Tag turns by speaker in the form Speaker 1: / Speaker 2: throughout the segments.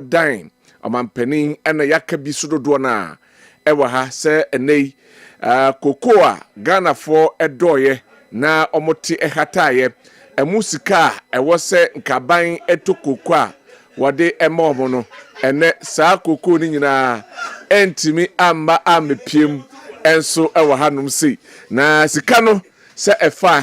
Speaker 1: dan amampanin ena yakabi sododo na ewa ha se enei kokoa Ghana for edoye na omote ehataye emusika ewo se nkaban eto kokoa wade emomo no ene saa koko ni nyina entimi amba amepiem enso ewa hanum sei na sika no se efa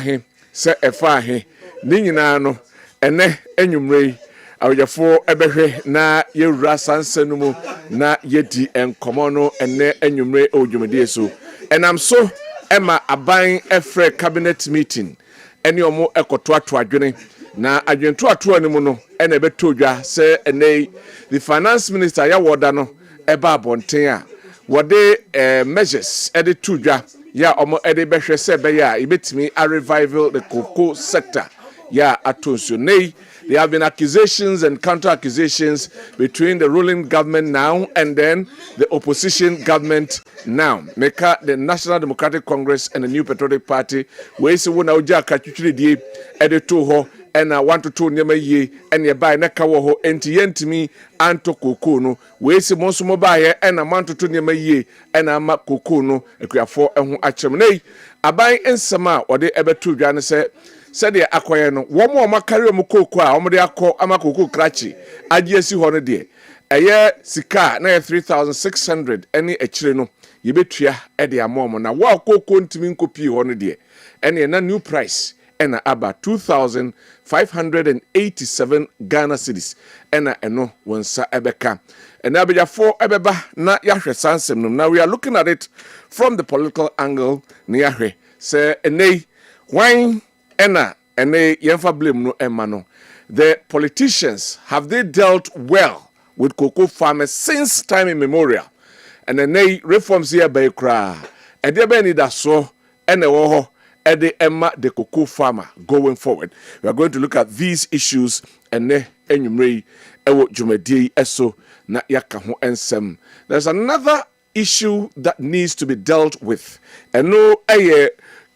Speaker 1: ahe ni nyina no ene enwumrei awjafo ebehwe na yewura sansanu mu na yedi enkomo no ene enwumre odwumede so enam so ema aban efre cabinet meeting ene omo ekoto ato adwene na adwento ato ani mu no ene betodwa se ene the finance minister ya woda no eba abonten a wode measures ede todwa ya omo ede behwe se be ya ibetimi a revival the cocoa sector ya atonso nei. There have been accusations and counter-accusations between the ruling government now and then the opposition government now. Meka the National Democratic Congress and the New Patriotic Party we say wona oja akatwitwire die edeto ho ena 1 to 2 nyema yie ene bai na kawo ho enti yentimi anto koko no we say monso mo bae ena 1 to 2 nyema yie ena ma koko no akuafo eho akyem nei aban ensema ode ebeto dwa ne se said the akoye no womo makari omukoko a omde akọ amakoko krachi agiesi ho no de eye sika na 3600 eni echire no yebetua e de amom na wa kokoko ntimi nkopi ho no de ene na new price ena aba 2587 Ghana cedis ena eno wonsa ebeka ena abejafo ebeba na yahwe sansem no. Now we are looking at it from the political angle na yahwe say enei wine ena yenfa blame no emano. The politicians, have they dealt well with cocoa farmers since time immemorial? And then they reforms here by kra. And they be need so ene wo ede emma the cocoa farmer going forward. We are going to look at these issues and ne enyumrei ewo jumedi eso na yaka ho ensem. There's another issue that needs to be dealt with. And no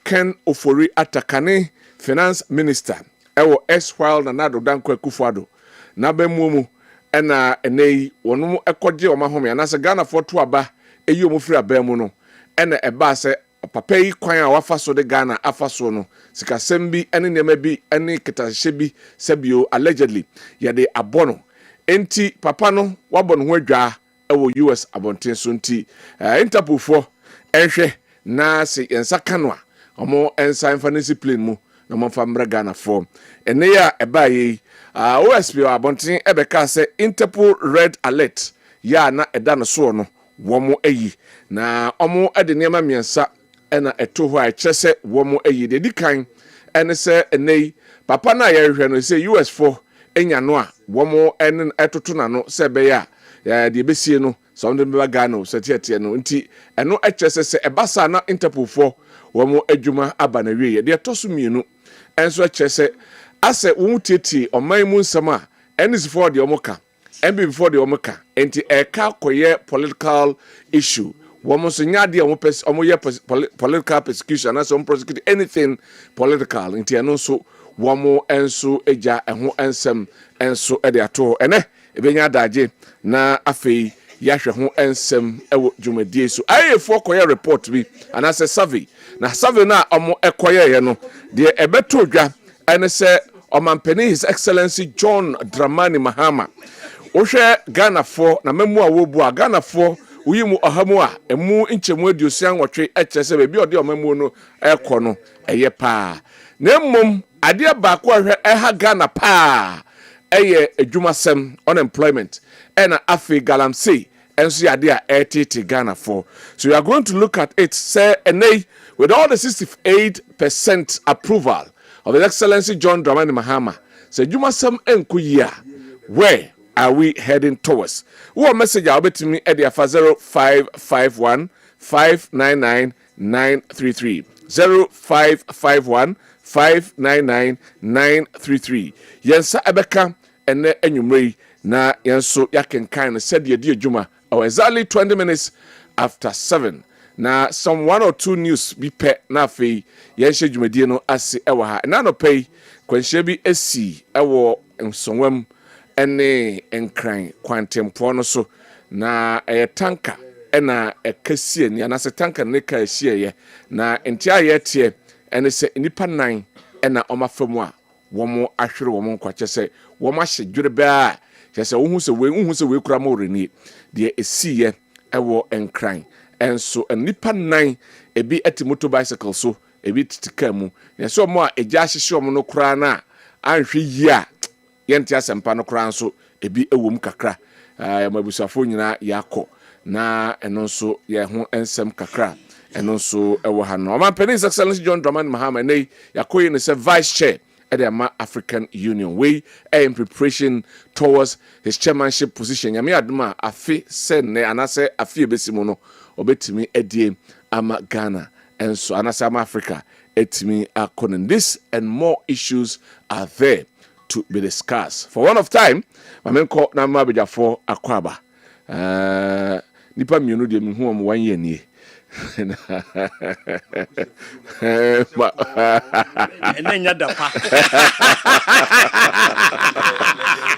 Speaker 1: Ken Ofori Atakane finance minister ewo Eswal na Nado Dankwa Kufuado na bemumu ena enei wono ekogye omahome na se Ghana for to aba eyi omufiri abemu no ena eba se papa yi kwan a wafa so de Ghana afaso no sikasem bi ene nema bi ene kitahye bi sebio allegedly ye de abono enti papa no wabono ho adwa ewo US abonten so nti Interpol fo ehwe na se yensa kanwa omo ensa infancy plane mu na mo famra Ghana for ene ya eba yi OSP abonten ebeka se Interpol red alert ya na eda no so no womo eyi na omo ede niam miensa ena eto ho a kyese womo eyi de dikan ene se ene papa na ye hwehwe no se US for enya no a womo ene etoto na no se be ya de besie no so ndo be Ghana so tiete no nti eno ekyese se ebasa na Interpol for womo adwuma aba na wie de toso mienu enso kyese ase wo tete oman mu nsama enis for de omoka MB before the omoka enti eka koye political issue womo so nya de omo ye political persecution as on prosecute anything political enti eno so womo enso eja eho ensem enso e de ato ene ebenya daje na afei yahwe ho ensem ewo dwumadie so ayefo koye report bi anase survey na survey na omo ekoye ye no de ebeto dwa ene se omampani His Excellency John Dramani Mahama ohwe Ghana for na memu a wobu a Ghana for uyimu ahamu a emu nchemu aduosia nwotwe ekyese be bi ode omamu no ekọ no eye pa na mmom ade ba ko ahwe eha Ghana pa eye adwumasem unemployment ena afi galamsey enso ade a etete Ghana for. So we are going to look at it say enei with all the 68% approval of His Excellency John Dramani Mahama say adwumasem enkoyia where are we heading towards? What message I'll bet me at the 0551 599 933 0551 599 933. Yensa ebeka ene enyumrei na yenso yakenkan said ye di adwuma or exactly 20 minutes after 7. Na some 1 or 2 news bi pe na afei yenhye dwumadie no ase ewa ha na no pay kwanhye bi esi ewo nsonwam ene enkran kwantempo no so na tanka ena ekasie ni anase tanka ne ka ahie ye na entia ye tie ene se nipa nan ena omafamu a womo ahwere womo nkwache se womo ahye dwere ba se wo hu se we kura ma oreni de esiye ewo enkran enso nipa nan ebi ati motor bicycle so ebi titika mu so mo a eja ahyehye omo no kura na anhwe yi a yenti asempa no kura nso ebi ewom kakra mabusafo nyina yakọ na eno nso ye ho ensem kakra eno nso ewo ha no His Excellency John Dramani Mahama nei yakoye ne se vice chair at the African Union we in preparation towards his chairmanship position yami aduma afi se ne anase afi ebesimu no obetimi edie ama Ghana and so anase ama Africa etimi akonen. This and more issues are there to be discussed. For one of time, my men call na mabija for Akwaba. Nipa mienu de mi hu am 1 year ni.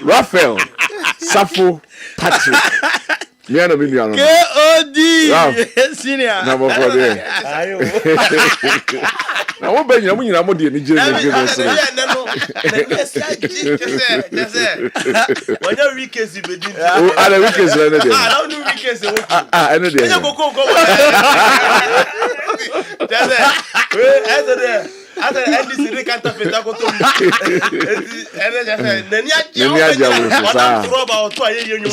Speaker 1: Raphael Safo Patrick. Me and me no. KOD senior. Na mo for there. Ayo. Na wo be nyina mo nyina mo de ni je ni so.
Speaker 2: When you weekends be di.
Speaker 1: Oh, ala weekends na dey.
Speaker 2: Ah, now do weekends o.
Speaker 1: Ene dey.
Speaker 2: Enye koko ko. Asa NDC re kanta peta ko to. Ene ja say nani aja wo. Ona roba o to aye yenyo.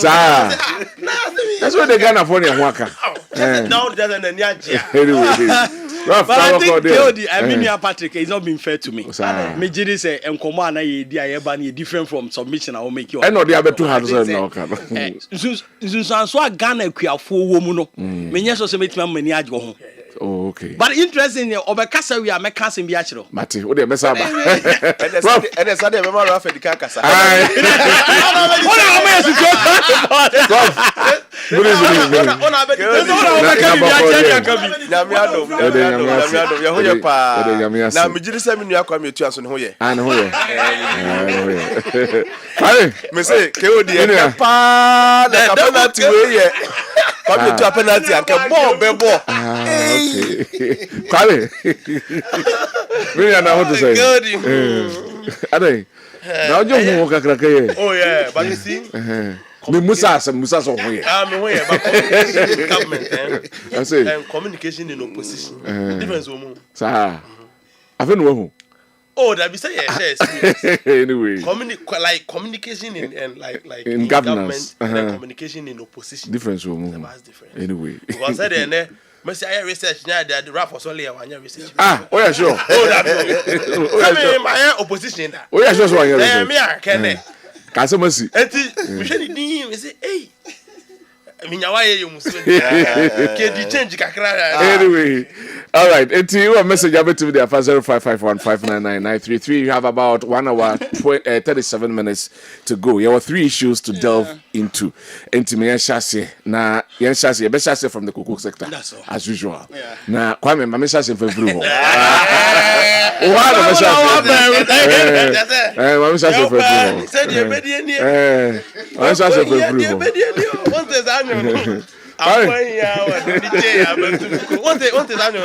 Speaker 1: That's what they Ghana for near Waka.
Speaker 2: Now there's an aja.
Speaker 3: But I think KOD, I mean, Patrick, it's not been fair to me. Me Jiri say, and command I different from submission. I will make you.
Speaker 1: I know the other 200 now.
Speaker 3: So Ghana queer 4 woman. Many years also make my money.
Speaker 1: Oh, okay.
Speaker 3: But interesting, over Casa, we are making Biachro.
Speaker 1: Mati, what do you mess up?
Speaker 2: And it's Sunday, remember Rafa the Cacasa. Now, me just say, you are coming to us on Hoye.
Speaker 1: And Hoye.
Speaker 2: Me say, KOD, pa, the penalty way. Come to a penalty and come bomb.
Speaker 1: Okay. Kwale. Me and I want to say. Ade. Now you hu kakra.
Speaker 2: Oh yeah, but you see.
Speaker 1: Me Musa so Hoye.
Speaker 2: Me Hoye, but government
Speaker 1: I say.
Speaker 2: And communication in opposition. Difference woman.
Speaker 1: Sir. Afen wo hu.
Speaker 2: Oh, that be say yes.
Speaker 1: Anyway.
Speaker 2: Like communication in like
Speaker 1: in governance
Speaker 2: and then communication in opposition.
Speaker 1: Difference woman.
Speaker 2: That's different.
Speaker 1: Anyway.
Speaker 2: Because I there Messi I research now the rap for solely one research.
Speaker 1: Ah, oh yeah, sure.
Speaker 2: Oh, that my opposition.
Speaker 1: Oh yeah, sure, so yeah.
Speaker 2: Me are can.
Speaker 1: Kase masi.
Speaker 2: Enti, we shey di me say, "Hey, minyawa ye musu." Ke di change kakra.
Speaker 1: Anyway, all right. Enti your message have to be there for 0551599933. You have about 1 hour 37 minutes to go. There were 3 issues to delve into. Enti me yanshase na yanshase be shase from the cocoa sector as usual. Na Kwame me shase for every one. Oh, how the shase. Me shase for every one.
Speaker 2: Said you be dey near.
Speaker 1: Me shase for every one.
Speaker 2: What is anyo? What is anyo?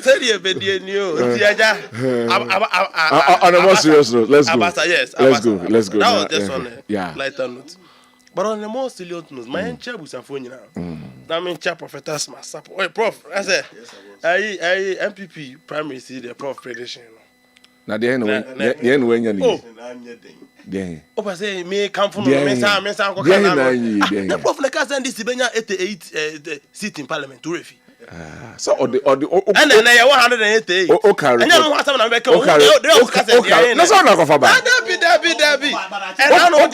Speaker 2: Said you be dey near.
Speaker 1: On a more serious note, let's go.
Speaker 2: Yes,
Speaker 1: let's go. That
Speaker 2: was just on
Speaker 1: yeah.
Speaker 2: Lighter note. But on the more serious note, my chair was a phone now. That means chair prophetess must support. Wait, Prof, I said, I MPP primary see the Prof prediction.
Speaker 1: Now the end when you need. Yeah.
Speaker 2: Oh, I say me come from me say the Prof like send this Benya 88 seat in parliament to refi.
Speaker 1: So or the
Speaker 2: and then 188.
Speaker 1: Okay.
Speaker 2: And then what happen am make
Speaker 1: okay. No so na go for back.
Speaker 2: Dabi.
Speaker 1: And I know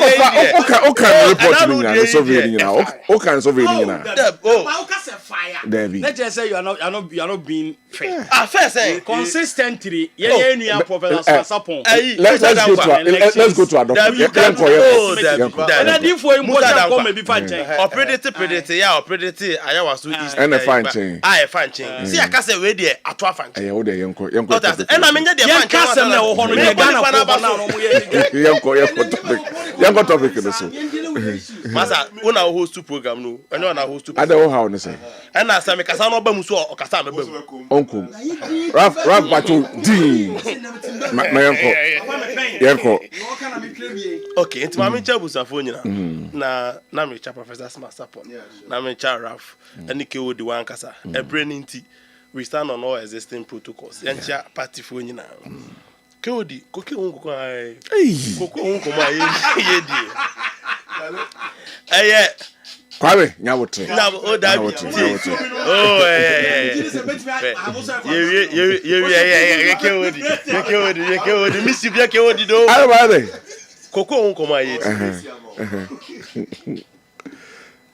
Speaker 1: okay report me na so very na. Okay so very na.
Speaker 2: Oh,
Speaker 3: fire.
Speaker 1: Dabi.
Speaker 3: Let's just say you are not being fair.
Speaker 2: First
Speaker 3: Consistently, yeah, Professor Sapon.
Speaker 1: Let's go to a doctor.
Speaker 3: And I did for him what come maybe find.
Speaker 2: Or predict, yeah, or predict I was so easy.
Speaker 1: And a fine thing.
Speaker 2: I fan chain. See, I can say, where the atwa fan chain.
Speaker 1: Ayo, there, yanko.
Speaker 2: And I mean, the fan
Speaker 3: Kessben na wo no ye Ghana for na no mo ye.
Speaker 1: Yanko topic this.
Speaker 2: Masa, una host to program no. I know na host to.
Speaker 1: I don't how ne say.
Speaker 2: And I say me kasa no ba muso o kasa me ba.
Speaker 1: Uncle. Raf Bato D. My yanko.
Speaker 2: Okay, into my mentor busafo nyina. Na me cha Professor Smasapon. Na me cha Raf. And Nike the one kasa. A brain inti. We stand on all existing protocols. Yancha party for nyina. Kodi, koke unko ai. Koko unko ma ye di. Eh
Speaker 1: Kwabe, nyawote.
Speaker 2: Na o da bi. Oh Kewodi. Missy bi Kewodi do.
Speaker 1: Ayo ba
Speaker 2: Koko unko ma ye.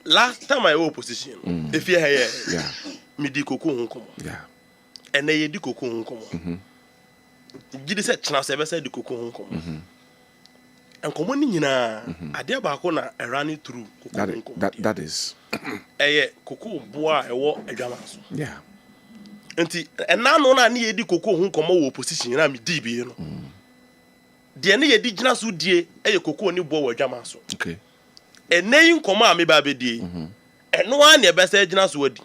Speaker 2: Last time I opposition, if you hear,
Speaker 1: yeah,
Speaker 2: me di koko unko.
Speaker 1: Yeah.
Speaker 2: And they di koko unko. Gidi se chana se be se di koko unko. And komo ni nyina ade ba ko na running through koko unko.
Speaker 1: That is.
Speaker 2: Koko boa ewo adwama so.
Speaker 1: Yeah.
Speaker 2: Enti na no na ye di koko unko mo opposition na me di bi no. De ne ye di gina so die koko ni boa adwama so.
Speaker 1: Okay.
Speaker 2: Eneyin koma me ba be die. Eno an e be se gina so adi.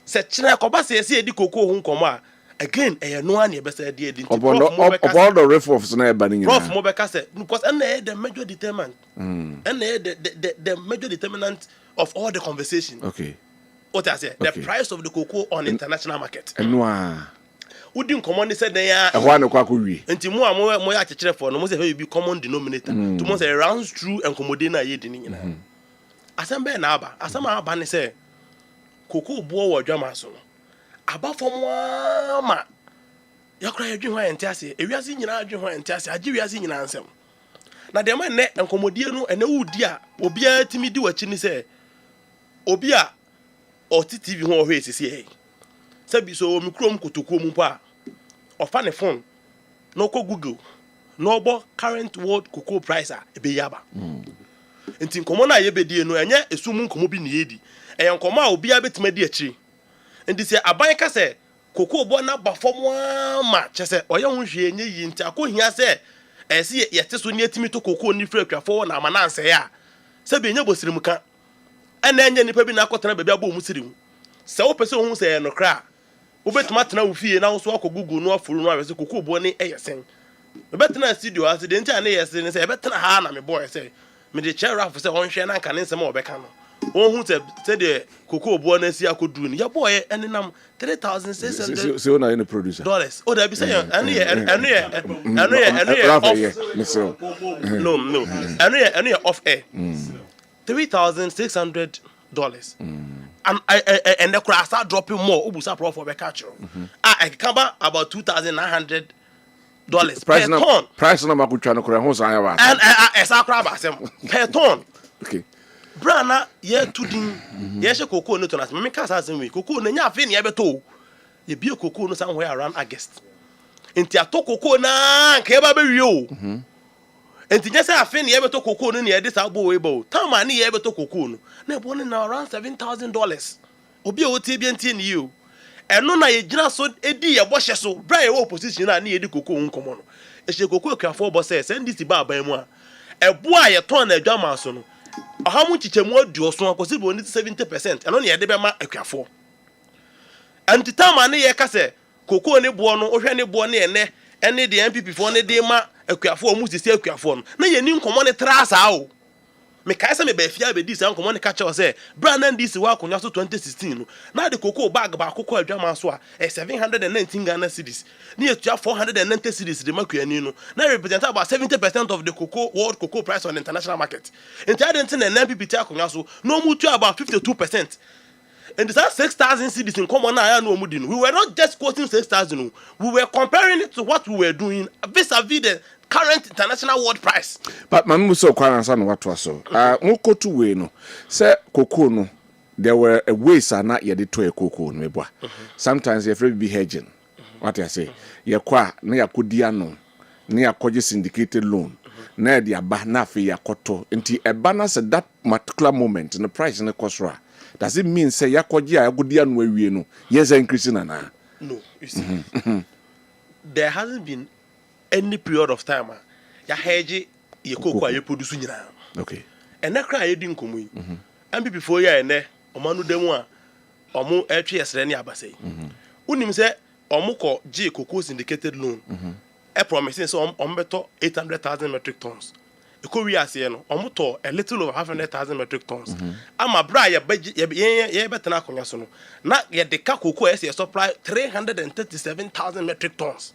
Speaker 2: Se kire ko ba se edi koko hu nkoma again no an e be se die edi.
Speaker 1: Upon the reforms na e ba ni nyina.
Speaker 2: Prof mo be ka se because the major determinant. The major determinant of all the conversation.
Speaker 1: Okay.
Speaker 2: What I say, the price of the cocoa on international market.
Speaker 1: Eno a
Speaker 2: Udi nkomo ni se den ya
Speaker 1: e ho na kwa wi.
Speaker 2: Enti mo ya chekere for no mo se be common denominator. To mo say rounds through enkomode na ye di ni nyina. Asembe na aba asema aba ne se koko buo wo dwama so no aba fom ma yakra yadwi ho ente ase ewiase nyina adwi ho ente ase agi wiase nyina ansem na de ma ne enkomodie no ene wudi a obi a timi di wachi ni se obi a oti tv ho hwe sisi e se bi so mikrom kotokuo mu pa ofa ne phone no ko google no bo current world cocoa price a ebe yaba enti nkomo na ye bedie no enye esum nkomo bi ne yedi eye nkomo a obi abetima di akiri enti se aban ka se koko bo na ba fom ma chese oye ho hwe enye yi enti akohia se ese ye te so ne atimi to koko ni fra atwafo na amananse ya se be enye bosirim ka ena enye nipa bi na akotena baabi abo mu sirim se wo pese ho se no kra wo betuma tena wo fie na wo so akọ google no afuru no awese koko bo ne eyesen betena studio accident a na yesen ne se betena ha na me boy se me de chair raf se on hwe na nka ne nsem obeka no on hu se de koko bo na si akodu ni ya boy enenam $3,600
Speaker 1: so na any producer
Speaker 2: o da bi se anu ye no off air $3,600 and the crowd start dropping more ubusa prof obeka chiro I cover about $2,900 per ton.
Speaker 1: Price na makutwa no kura ho san ya wa.
Speaker 2: And esa kura ba sem per ton.
Speaker 1: Okay.
Speaker 2: Brana ye tudin ye she koko no to na me ka sa sem we koko na nya afi ne ye beto. Ye bie koko no somewhere around August. Enti ato koko na nke ba be wi o. Enti nya say afi ne ye beto koko no ne ye dis abo we bo. Tama ne ye beto koko no. Na bo ne na around $7,000. Obi o tie bi ntie ne you. Eno na ye gina so edi ye bo hye so bra ye opposition na ye di koko nkomo no e hye koko akafo bo say send this ba ban mu a ebo a ye ton na adwama so no ahamu chichemu aduo so akosi bo ni 70% eno na ye de be ma akafo antitama ne ye ka se koko ne bo no ohwe ne bo ne ene de MPP fo ne de ma akafo mu sisi akafo no na ye ni nkomo ne trasa o me kai se me ba fia be dis ankomo ne ka che o se brand and this wa akonya so 2016 no na de koko bag ba akoko adwama so a 719 Ghana cedis ni etua 490 cedis de makuani no na represent about 70% of the cocoa world cocoa price on the international market enti adentin na NPP ti akonya so no mu tu about 52%. And this 6,000 cedis in common na no mu di no we were not just quoting 6,000 we were comparing it to what we were doing vis-a-vis the current international world price.
Speaker 1: But my muso kwanansa no watwa so. Nkotu we no. Say cocoa no there were ways na ye de to cocoa no meboa. Sometimes you afraid be hedging. What I say? Ye kwa na yakodi ano. Na yakoje syndicated loan. Na de aba na afi yakoto. Nti eba na say that particular moment in the price in the cost ra. does it mean say yakoji agudi anu awie no yes increasing na?
Speaker 2: No, you see. There hasn't been any period of time ya hedge ye cocoa ye produce nyina.
Speaker 1: Okay.
Speaker 2: And na cry ye din komo yi. And before ya ene omanu demu a omo etwe yesre ne abasai. Unim say omo ko G cocoa syndicated loan. E promising so omo beto 800,000 metric tons. E ko wi ase no omo to a little over 500,000 metric tons. Ama bra ye betena akonya so no. Na ye de ka cocoa ese supply 337,000 metric tons.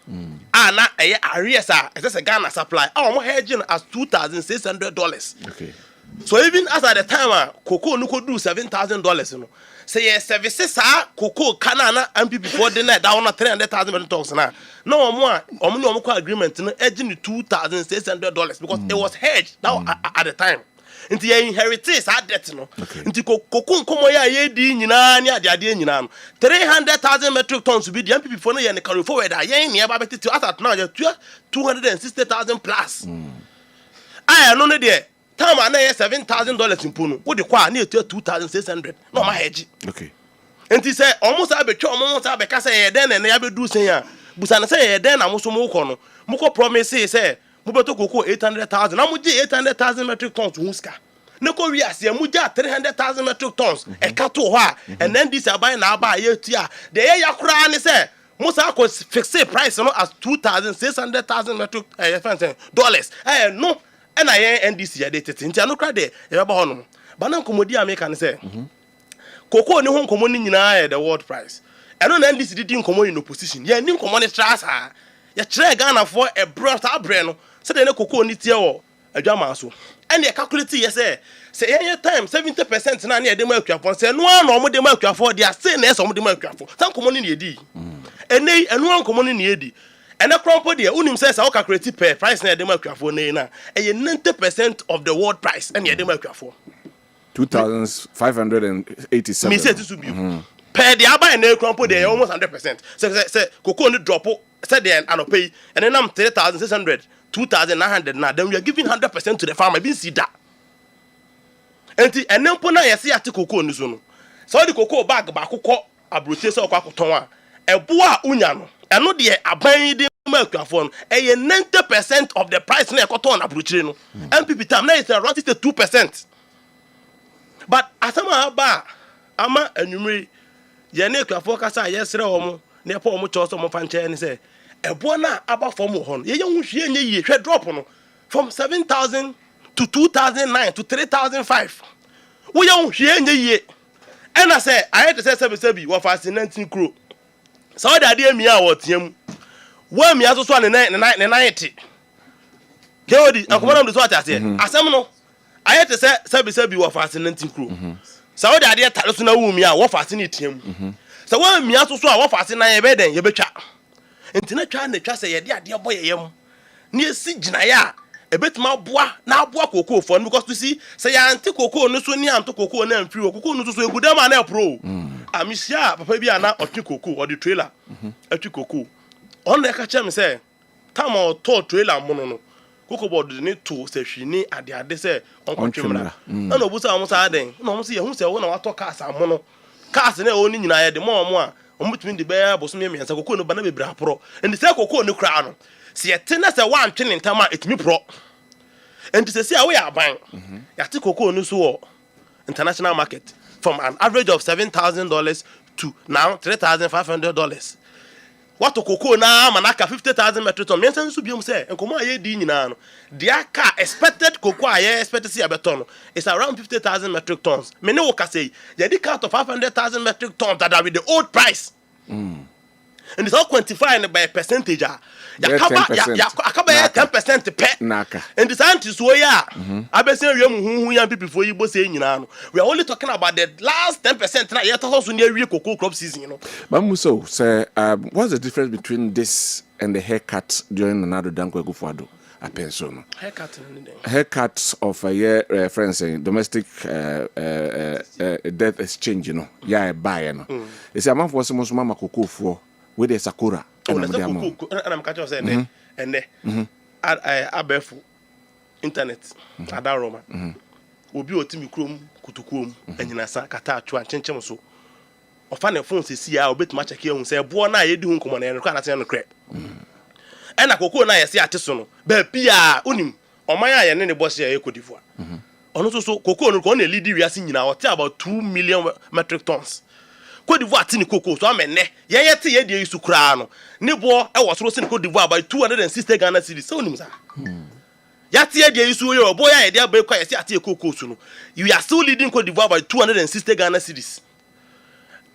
Speaker 2: Na arrears a Ghana supply. Omo hedging as $2,600.
Speaker 1: Okay.
Speaker 2: So even as at the time cocoa no could do $7,000 no. Say yes services cocoa canana MP before the night down 300,000 metric tons na. No more omo agreement no hedging $2,600 because it was hedged now at the time. Nti ye inheritance debt no. Nti cocoa nkomo ya ye di nyina ne ade nyina no. 300,000 metric tons be the MP before no ye ne carry forward ye ne ba beti as at now ye 260,000 plus. No ne there. Time na ye $7,000 in punu. Wo de kwa na etu 2,600. No ma hedge.
Speaker 1: Okay.
Speaker 2: Enti say almost abetwa almost abeka say ye den na ya bedu sen ya. Busa na say ye den na mo so mo kɔ no. Mo kɔ promise say mo beto koko 800,000. Na mo je 800,000 metric tons huska. Ne ko wi ase mo je 300,000 metric tons. E ka to ho a and then this aban na aba ye tua. De ye yakura ne say mo sa ko fix price no as 2,600,000 metric dollars. No. And I NDC ya date nti anu kra de e ba hono ba na nkomodi America ne say cocoa ni ho nkomo ni nyina the world price eno na NDC didi nkomo in opposition ya ni nkomo ne trasa ya kire Ghana for a bre no say de cocoa ni tie wo adwama so and e calculate ye say any time 70% na na e dem akuafo say no na omo dem akuafo dia say na e so omo dem akuafo san nkomo ni edi eno nkomo ni edi. And a crumple there, unim says our calculate per price na dem akuafo na e 90% of the world price and ye dem akuafo
Speaker 1: 2,587.
Speaker 2: Me say this will be per the aba na crumple there almost 100%. Say cocoa ni drop say there and pay and then am 3,600 2,900 now then we are giving 100% to the farmer bin see that. Enti enempo na yesi ate cocoa ni so no. So the cocoa bag ba kokɔ abrotie so kwa koton a ebo a unya no eno de aban de makuafo no 90% of the price na ekoton na brochire no MPP time na is around 2%. But asama ba ama anwumre ye na ekuafo kasa yesre omo na epo omo choso omo fanche ni say ebo na aba fom ho no ye hu hwie nye yie hwe drop no from 7,000 to 2,009 to 3,005 wo ye hu hwie nye yie and I say I had to say sebi wo fascinating crew. So that idea me a wotiam. Wa me aso so ne 90. Geodi akomana do so atase. Asem no. I had to say sebi wo fascinating crew. So that idea tare so na wu me a wo fascinating tiam. So wa me aso so a wo fascinating ye be den ye betwa. Enti na twa na twa say ye de ade boy yem. Ne esi gina ya ebetuma boa na aboa cocoa for because to see say ya anti cocoa no so ni anto cocoa na amfiri cocoa no so egudama na pro amisia papa bi ana otwe cocoa or the trailer atwe cocoa on na ka chem say time o to trailer mo no cocoa board ni to say hwini ade say on kwemra na no busa am sa den na mo say hu say wo na wato cars am no cars na o ni nyina ye de mo a omutumi de be boso me miensa cocoa no bana be bra pro and say cocoa no kra no se yete na se wan twene ntama etimi pro enti se sia we aban yate cocoa no so international market from an average of $7,000 to now $3,500 what cocoa na manaka 50,000 metric ton mensan so biom se enkomo aye di nyina no dia ka expected cocoa aye expected see abeton is around 50,000 metric tons me ne wo ka say ya di count of 500,000 metric tons that are with the old price and it's all quantified by percentage yakaba 10% pe
Speaker 1: naka
Speaker 2: and the scientists so ya abesen wiem huhu ya people for yibo say nyina no we are only talking about the last 10% na yet also near we cocoa crop season you know
Speaker 1: Mamuso say what's the difference between this and the haircut during another Dankwa Gufuado a pension haircut of a year friends saying domestic death exchange you know yeah buy no it's a man for some mama cocoa for with the sakura
Speaker 2: and I'm catch you saying and I abefu internet ada roma obi otimi krom kutukum anyina sa kata atwa chenchem so ofa ne phone sisi a obetima check ehun say bo na ye di hu komo na enko na ten no crep ena kokoo na ye se ate so no ba pia onim oman a ye ne boss ya ekodivoa ono so kokoo no ko na lead wiase nyina o te about 2 million metric tons Cote d'Ivoire tini kokoo so amene ye te ye die isu kra no ne bo e wo so sin Cote d'Ivoire by 260 Ghana cedis so onim sa ya te ye die isu yo bo ya ye dia ba kwa ye se ate kokoo so no you are still leading Cote d'Ivoire by 260 Ghana cedis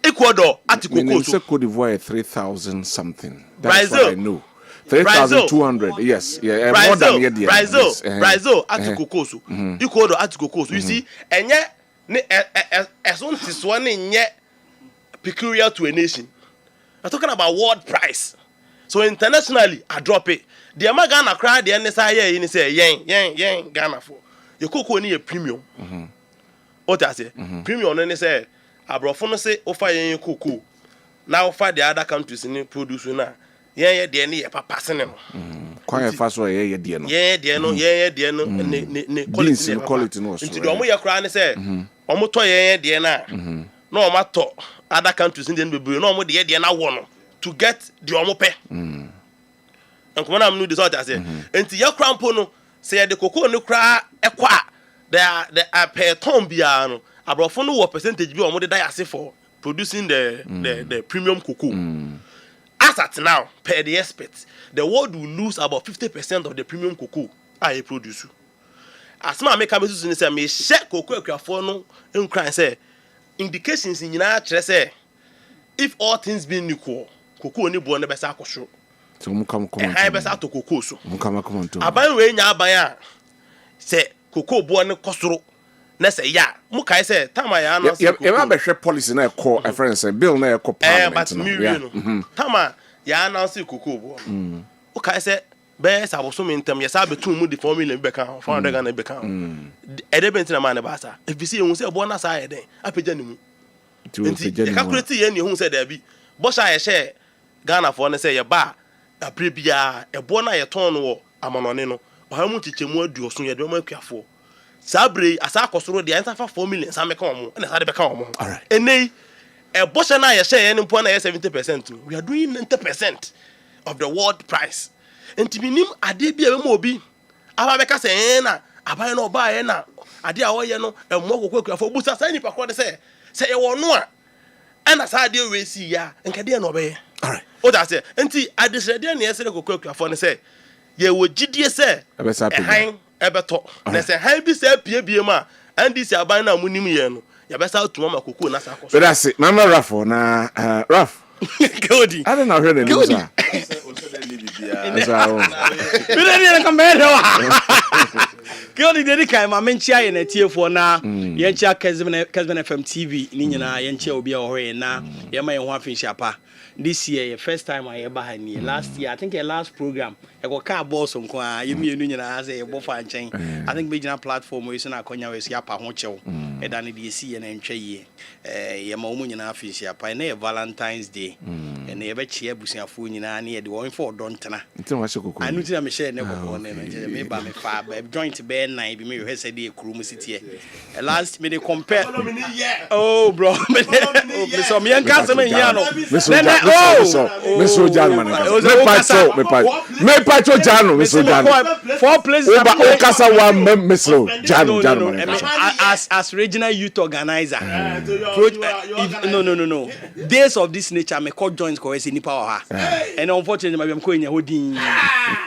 Speaker 2: Ecuador at kokoo so
Speaker 1: Cote d'Ivoire 3,000 something. That's Brazil. What I know. 3,200. Yes, yeah, more than yet.
Speaker 2: Brazil,
Speaker 1: yes.
Speaker 2: Brazil at kokoo so. Ecuador at kokoo so. You see, enye ne eson tiswa ne nye peculiar to a nation. I'm talking about world price. So internationally, I drop it. The Ghana cry the NSA in say yen Ghana for. Your cocoa need a premium. What I say? Premium on say abrofo no say offer yen cocoa. Now offer the other countries in produce na. Yen de ne papa se ne no.
Speaker 1: Kwan fa so yen de no.
Speaker 2: Yen de no ne
Speaker 1: quality no so.
Speaker 2: Nti do mo ye cry ne say omo to yen de na. No matter other countries in the baby no mo de na wo no to get the omo pe and come am no the sort I say enti ya krampo no say the cocoa no kra ekwa the per ton bia no abrofo no wo percentage bi omo de die ase for producing the premium cocoa as at now per the experts the world will lose about 50% of the premium cocoa I produce as ma make am so say me share cocoa akwafo no nkran say indications in nyina say if all things being equal cocoa ni bo na besa akosho
Speaker 1: so mu kam
Speaker 2: I besa to cocoa so
Speaker 1: mu kam to
Speaker 2: aban we nya aban a say cocoa bo ne kosoro na say ya mu kai say tama ya na
Speaker 1: say e ma be hwe policy na e call a friend say bill na e call parliament
Speaker 2: no tama ya na say cocoa bo o kai say be sa bo so mentem ya sa betum mu the formula be kan 400 Ghana be kan e de bentina ma ne ba sa if you see you say bo na sa ye den apeja ni mu the calculate ye ni hu say there be bosha ye share Ghana for ne say ye ba abrebia e bo na ye ton no amanone no o ha mu chichemu aduoso ye de ma akuafo sabre asa akosoro de ansa fa 4 million sa meka omo na sa de beka omo enei e bosha na ye share ye ni mpo na ye 70% we are doing 90% of the world price entibinim ade bia be mo obi aba beka say na aban na oba ye na ade a wo ye no e mo kokko akuafo busa sa ni pa ko de say ye wono a ana sa de we si ya nka de na obe alright o da say enti adesede na yesere kokko akuafo ne say ye wo gidie say han ebeto na say han bi say pie ma andi si aban na munim ye no ya be sa tuma ma kokko na sa koso
Speaker 1: but that's it mama Rafo na Raf
Speaker 2: Cody
Speaker 1: I don't know her name sir
Speaker 3: Cody dey kai ma menchia ye na tiefo na ye nchia Kessben FM TV ni nyina ye nchia obi a hoye na ye ma ye ho afin pa this year first time I ever had ni last year I think your last program I go car boss nko a ye mienu nyina say ye bofa nchen I think be jina platform we so na akonya we sia pa ho chew e da ne de si ye na ntwa ye ye ma omu nyina afin pa na ye Valentine's Day e na ye be chia busuafo nyina na ye de won for don tena
Speaker 1: nti wa shekoko
Speaker 3: anu ti na me share ne boko ne me ba me fa joint be nine bi me we say de ekuru mu sitie last me dey compare oh bro me so me enka se me nya no
Speaker 1: Mr. Janman. Me pacho Jano, Mr. Jano. 4 places. Okasa one Mr. Jano.
Speaker 3: As regional youth organizer. No. Days of this nature, me call joints because it's nipa ha. And unfortunately, I'm going holding.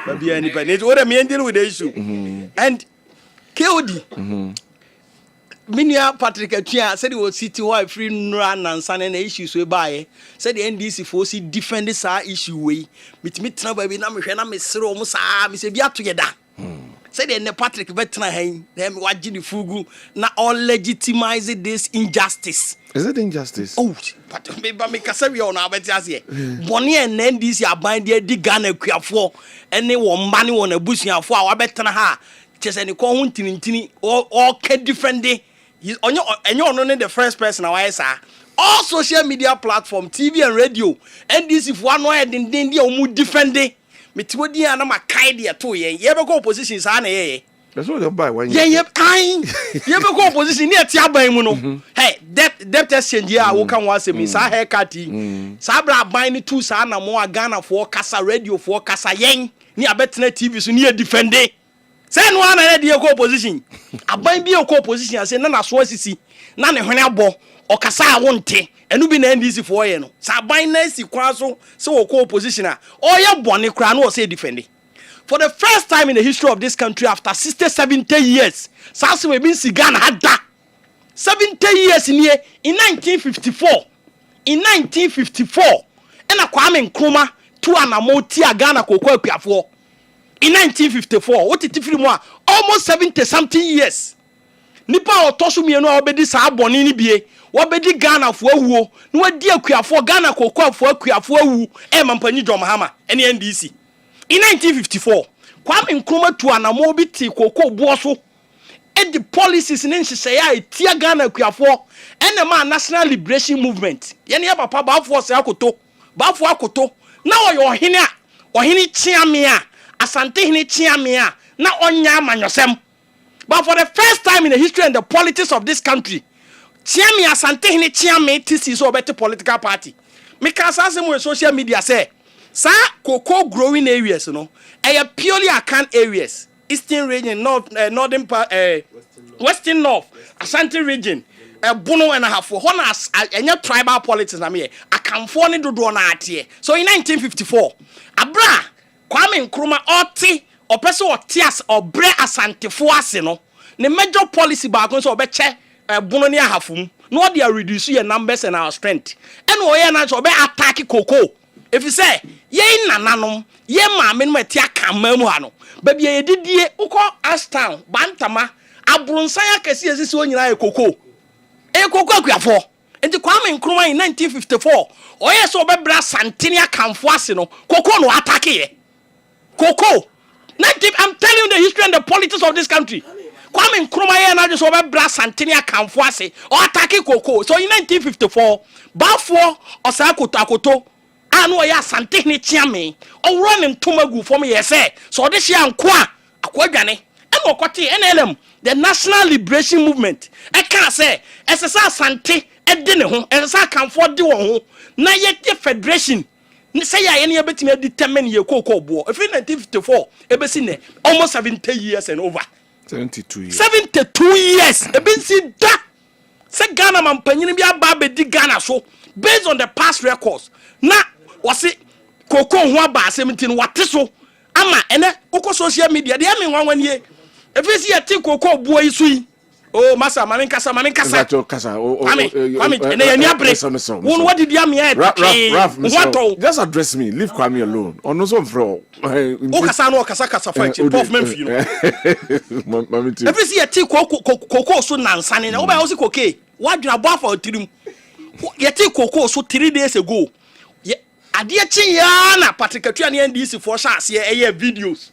Speaker 3: Maybe any pen. What I mean deal with the issue. And KOD. Minia Patrick Atia said he was sitting while free run and son and issues we buy. Said the NDC for see defend this issue way. Mit me baby na me hwe na me sere omo saa me se bia together. Said the Patrick betra hen them waji the fugu na all legitimize this injustice.
Speaker 1: Is it injustice?
Speaker 3: Oh, but me kasa we on abeti ase. Boni and NDC aban dey di Ghana kuafo ene wo mba ne wo na busuafo a wabetena ha. Chese ni ko huntini all can different day. Onyo the first person I say all social media platform TV and radio NDC for one way din dia omu defend me tiwodi ana makai dia to ye be go opposition sa na ye
Speaker 1: That's what they buy when you.
Speaker 3: Yeah, yeah, kind. You ever go opposition near Tiaba Muno? Hey, debt exchange, yeah, who can watch me, sa haircutty. Sabra buying 2 sana more Ghana for Casa radio for Casa Yang, near Betnet TV, so near defending. Send one idea go opposition. I buy be a co-opposition, I say, none of Swassi, none of Henabo, or Casa won't take, and you been easy for you. So buy nice, so co-oppositioner, or your bonny crown was say defending. For the first time in the history of this country, after 60-70 years, Sassy Ghana had that. 70 years in 1954. In 1954, and a Kwame Nkrumah to an Amotia Ghana Koko Piafo. In 1954, what it more? Almost 70-something years. Nipa Otosu no obedi sa bonini bie. Wabedi Ghana for wo. No dia Piafo Ghana Koko for Piafo wu. Mampani Mahama. Any NDC. In 1954, Kwame Nkrumah to an amobiti Koko Boso. And the policies in Nshishaya, Tia Ghana Kuafo, and the man National Liberation Movement. Yenya Papa Bafo Sakoto, Bafo Akoto. Now you're hina, or hini chiamia, Asante hini chiamia, now on yaman yosem. But for the first time in the history and the politics of this country, chiamia Asante hini chiame, this is a better political party. Because as in social media say, sa cocoa growing areas, you know, are purely account areas. Eastern region, northern part, western north, Ashanti region, Bono and a half for honors, and your tribal politics. I mean, I can phone it to do on here. So in 1954, Abra, Kwame Nkrumah, Oti, or person or Tias or Bre Asante Fuasino, the major policy backgrounds or Beche, Bono near Hafum, no, they are reducing your numbers and our strength. And we are not attacking cocoa. If you say, ye nananum, ye mamma, my tia camemuano, baby, ye did ye uko Ashtown, Bantama, Abrunsaya Cassia is when you are a cocoa. A cocoa for. And the Kwame Nkrumah in 1954, or yes, or Bebra Santinia Camfuasino, cocoa no attack here. Cocoa. I'm telling you the history and the politics of this country. Kwame Nkrumah and I just over Bra Santinia Camfuase, or attacking cocoa. So in 1954, Bafo or Sakoto. Anu ya Asante ni chiame o running tomagu for me say so this year nkwa akwadwane e mo kwete NLM the National Liberation Movement e can say esesa Asante e de ne ho esesa kanfo de wo ho na ye federation ni say ya ne betime determine ye kokko bo if 1954 e be si ne almost 70 years and over
Speaker 1: 72 years
Speaker 3: 72 years e be si da say Ghana man panyin bi aba be di Ghana so based on the past records na wasi koko ho aba 17 wate so ama ene koko social media de ame nwanwan ye efesi ya ti koko buo isu yi oh masa mami kasa Kwame ene ya ni abre won what did you mean
Speaker 1: Raf just address me leave Kwame alone ono so mfro
Speaker 3: o kasa no kasa fight prof memfi you know
Speaker 1: mami ti
Speaker 3: efesi ya ti koko so nansane na wo ba wo si koke wadwira bo afa otirim ya ti koko so 3 days ago Adia chiya na patrikatua ne NDC for chance ye videos.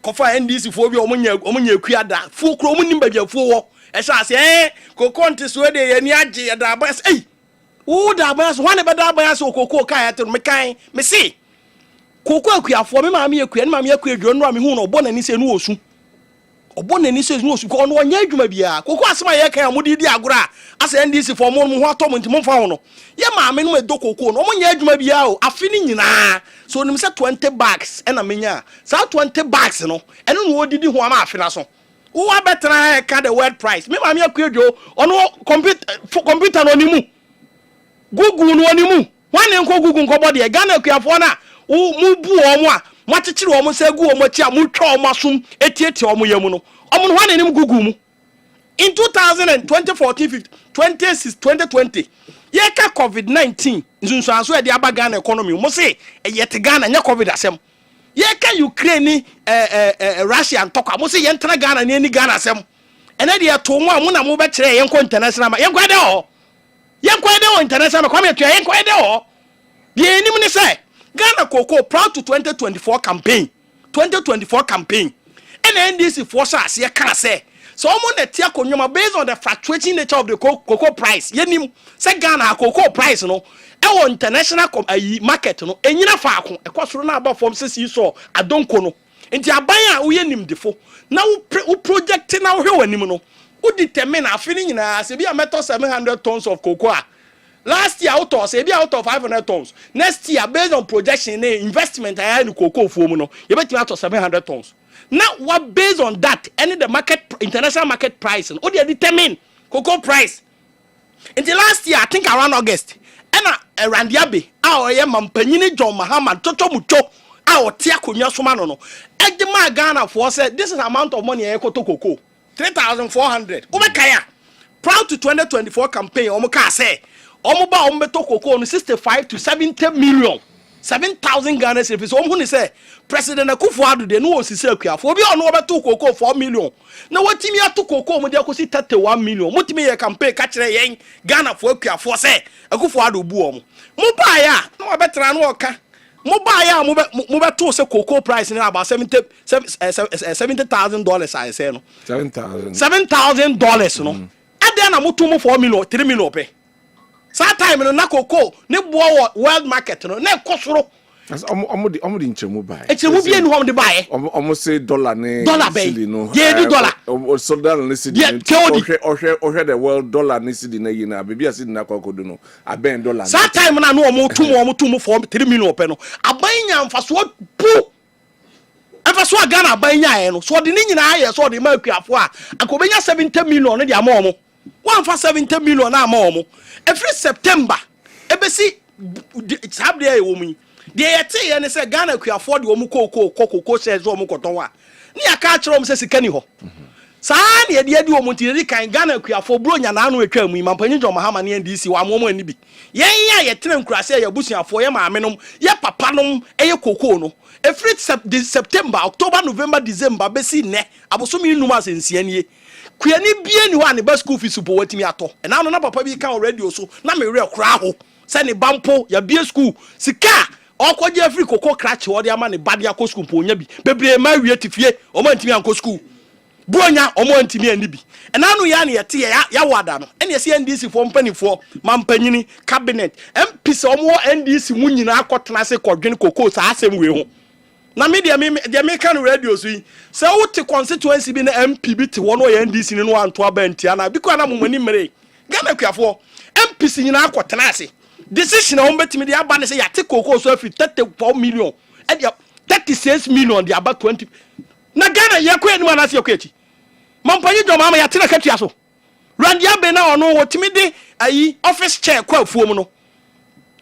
Speaker 3: Kofa NDC for bi omunya kuada. Fu kro omunim babiafo wo. E chance kokonte so de ye ni age ya da bas. Wo da bas wane be da bas okoko kan ya to me kan. Me see. Koko akuafo me ma me akua ne ma me akua dwo no a me hu no obo na ni se no osu. Obo na ni se no osu ko no onya adwuma bia. Koko asema ye kan amudi di agora. Asa NDC for mo ho atom nti mo fa ho no. Ye maame no edokoko no mo nya adwuma bia o afini nyina so nim se 20 bags e na menya sa 20 bags no eno no odidi ho ama afina so wo abetra he ka the word price me maame akwadwo ono computer no nimu Google no nimu wane nko Google nko body Ghana akuafo na mu bu omo a matechire omo se gu omo chi a mu twa omo asum etieti omo yamu no omo no wane nim Google mu in 2014 2020 yeka COVID-19 nsunsu anso e de aba Ghana economy mo se yete Ghana nya COVID asem yeka Ukraine Russia ntokwa mo se yentra Ghana ne ni Ghana asem ene de to mo a mo na mo be kire yenko international ma yenko de o international kwa me to yenko de o de enim ni se Ghana Cocoa proud to 2024 campaign ene NDC force ase ka se so omo na tia konyoma based on the fluctuating nature of the cocoa price yenim say Ghana cocoa price no e international market no enyina faako e kwasoro na aba form sisi so adonko no nti aban a woyɛ nimdefo na wo project na wo hwe w'anim no wo determine afi ni nyinaa se bi a meto 700 tons of cocoa last year out of say be out of 500 tons next year based on projection investment I in cocoa foam no you bet out of 700 tons now what based on that any the market international market price and what they determine cocoa price until last year I think around August and around yabe our mampanyini John Mahama toto mucho our tia kunya suma no ejema Ghana for said this is amount of money to cocoa 3,400 ubekaya proud to 2024 campaign omuka say omoba ombeto cocoa no 65 to 70 million 7,000 Ghana cedis so omhu ni say president Akufo-Addo de no osisi akuafo obi ono obeto cocoa 4 million na watimi ato cocoa mo de akosi 31 million mutimi ye campaign ka kire yen Ghana fo akuafo say Akufo-Addo bu omo mo ba ya na obetra no oka mo ba ya mo beto say cocoa price na about $70,000 I say no $7,000 no ade na mutu mo 4 million 3 million pe sa time no na cocoa ne boa world market no na ekosoro
Speaker 1: as omudi nchemu buy
Speaker 3: echemu bi enu hom de buy
Speaker 1: omo say dollar ne
Speaker 3: cedi no ye di dollar
Speaker 1: so dollar ne cedi ohwe the world dollar ne cedi na yina bebi asidi na kwakodo no aben dollar
Speaker 3: sa time na no omo tum 3 million pe no abanya mfaso pu mfaso Ghana abanya no so de ni nyina aye so de ma akuafo a akobenya 70 million ne de ama omo one for 70 million na ama omo every September ebesi sabde ya womu de yete ye ne se Ghana akuafo de omu kokoko shares omu koton wa ni aka kire omu se sika ni ho saa ne de adi omu ti kan Ghana akuafo bronya na anu atwa mu mampanyi John Mahama ne NDC wa amomo ani bi yen ya ye tene nkurase ya busuafo ye maamenom ye papanom eye koko no every September October November December besi ne abosomi num asensia nie kuani bie ni wa ne ba school fees po watimi ato e na no na papa bi kan radio so na me re kra ho se ne bampo ya bie school sika okoje free koko crash wo de ama ne ba de akọ school po nya bi bebre ma wie tifie o ma ntimi anko school buonya o ma ntimi ani bi e na no ya ne yete ya wada no ene se NDC fo mpanifo mampanyini cabinet MP se o mo NDC mu nyina akotena se kodwene koko sa asem we ho na media me kan radio so yi se wote constituency bi na MP bi te wono ya NDC ni no anto abantia na biko na momani mere Ghana kuafo MP si nyina akotena ase decision na wombetimi de aba ne se yate koko so afi 34 million e de 36 million de aba 20 na Ghana ye ko eni ma na se yakoachi mampanyi John Mahama yate na katua so randia be na ono wotimi de ayi office chair kwa afuom no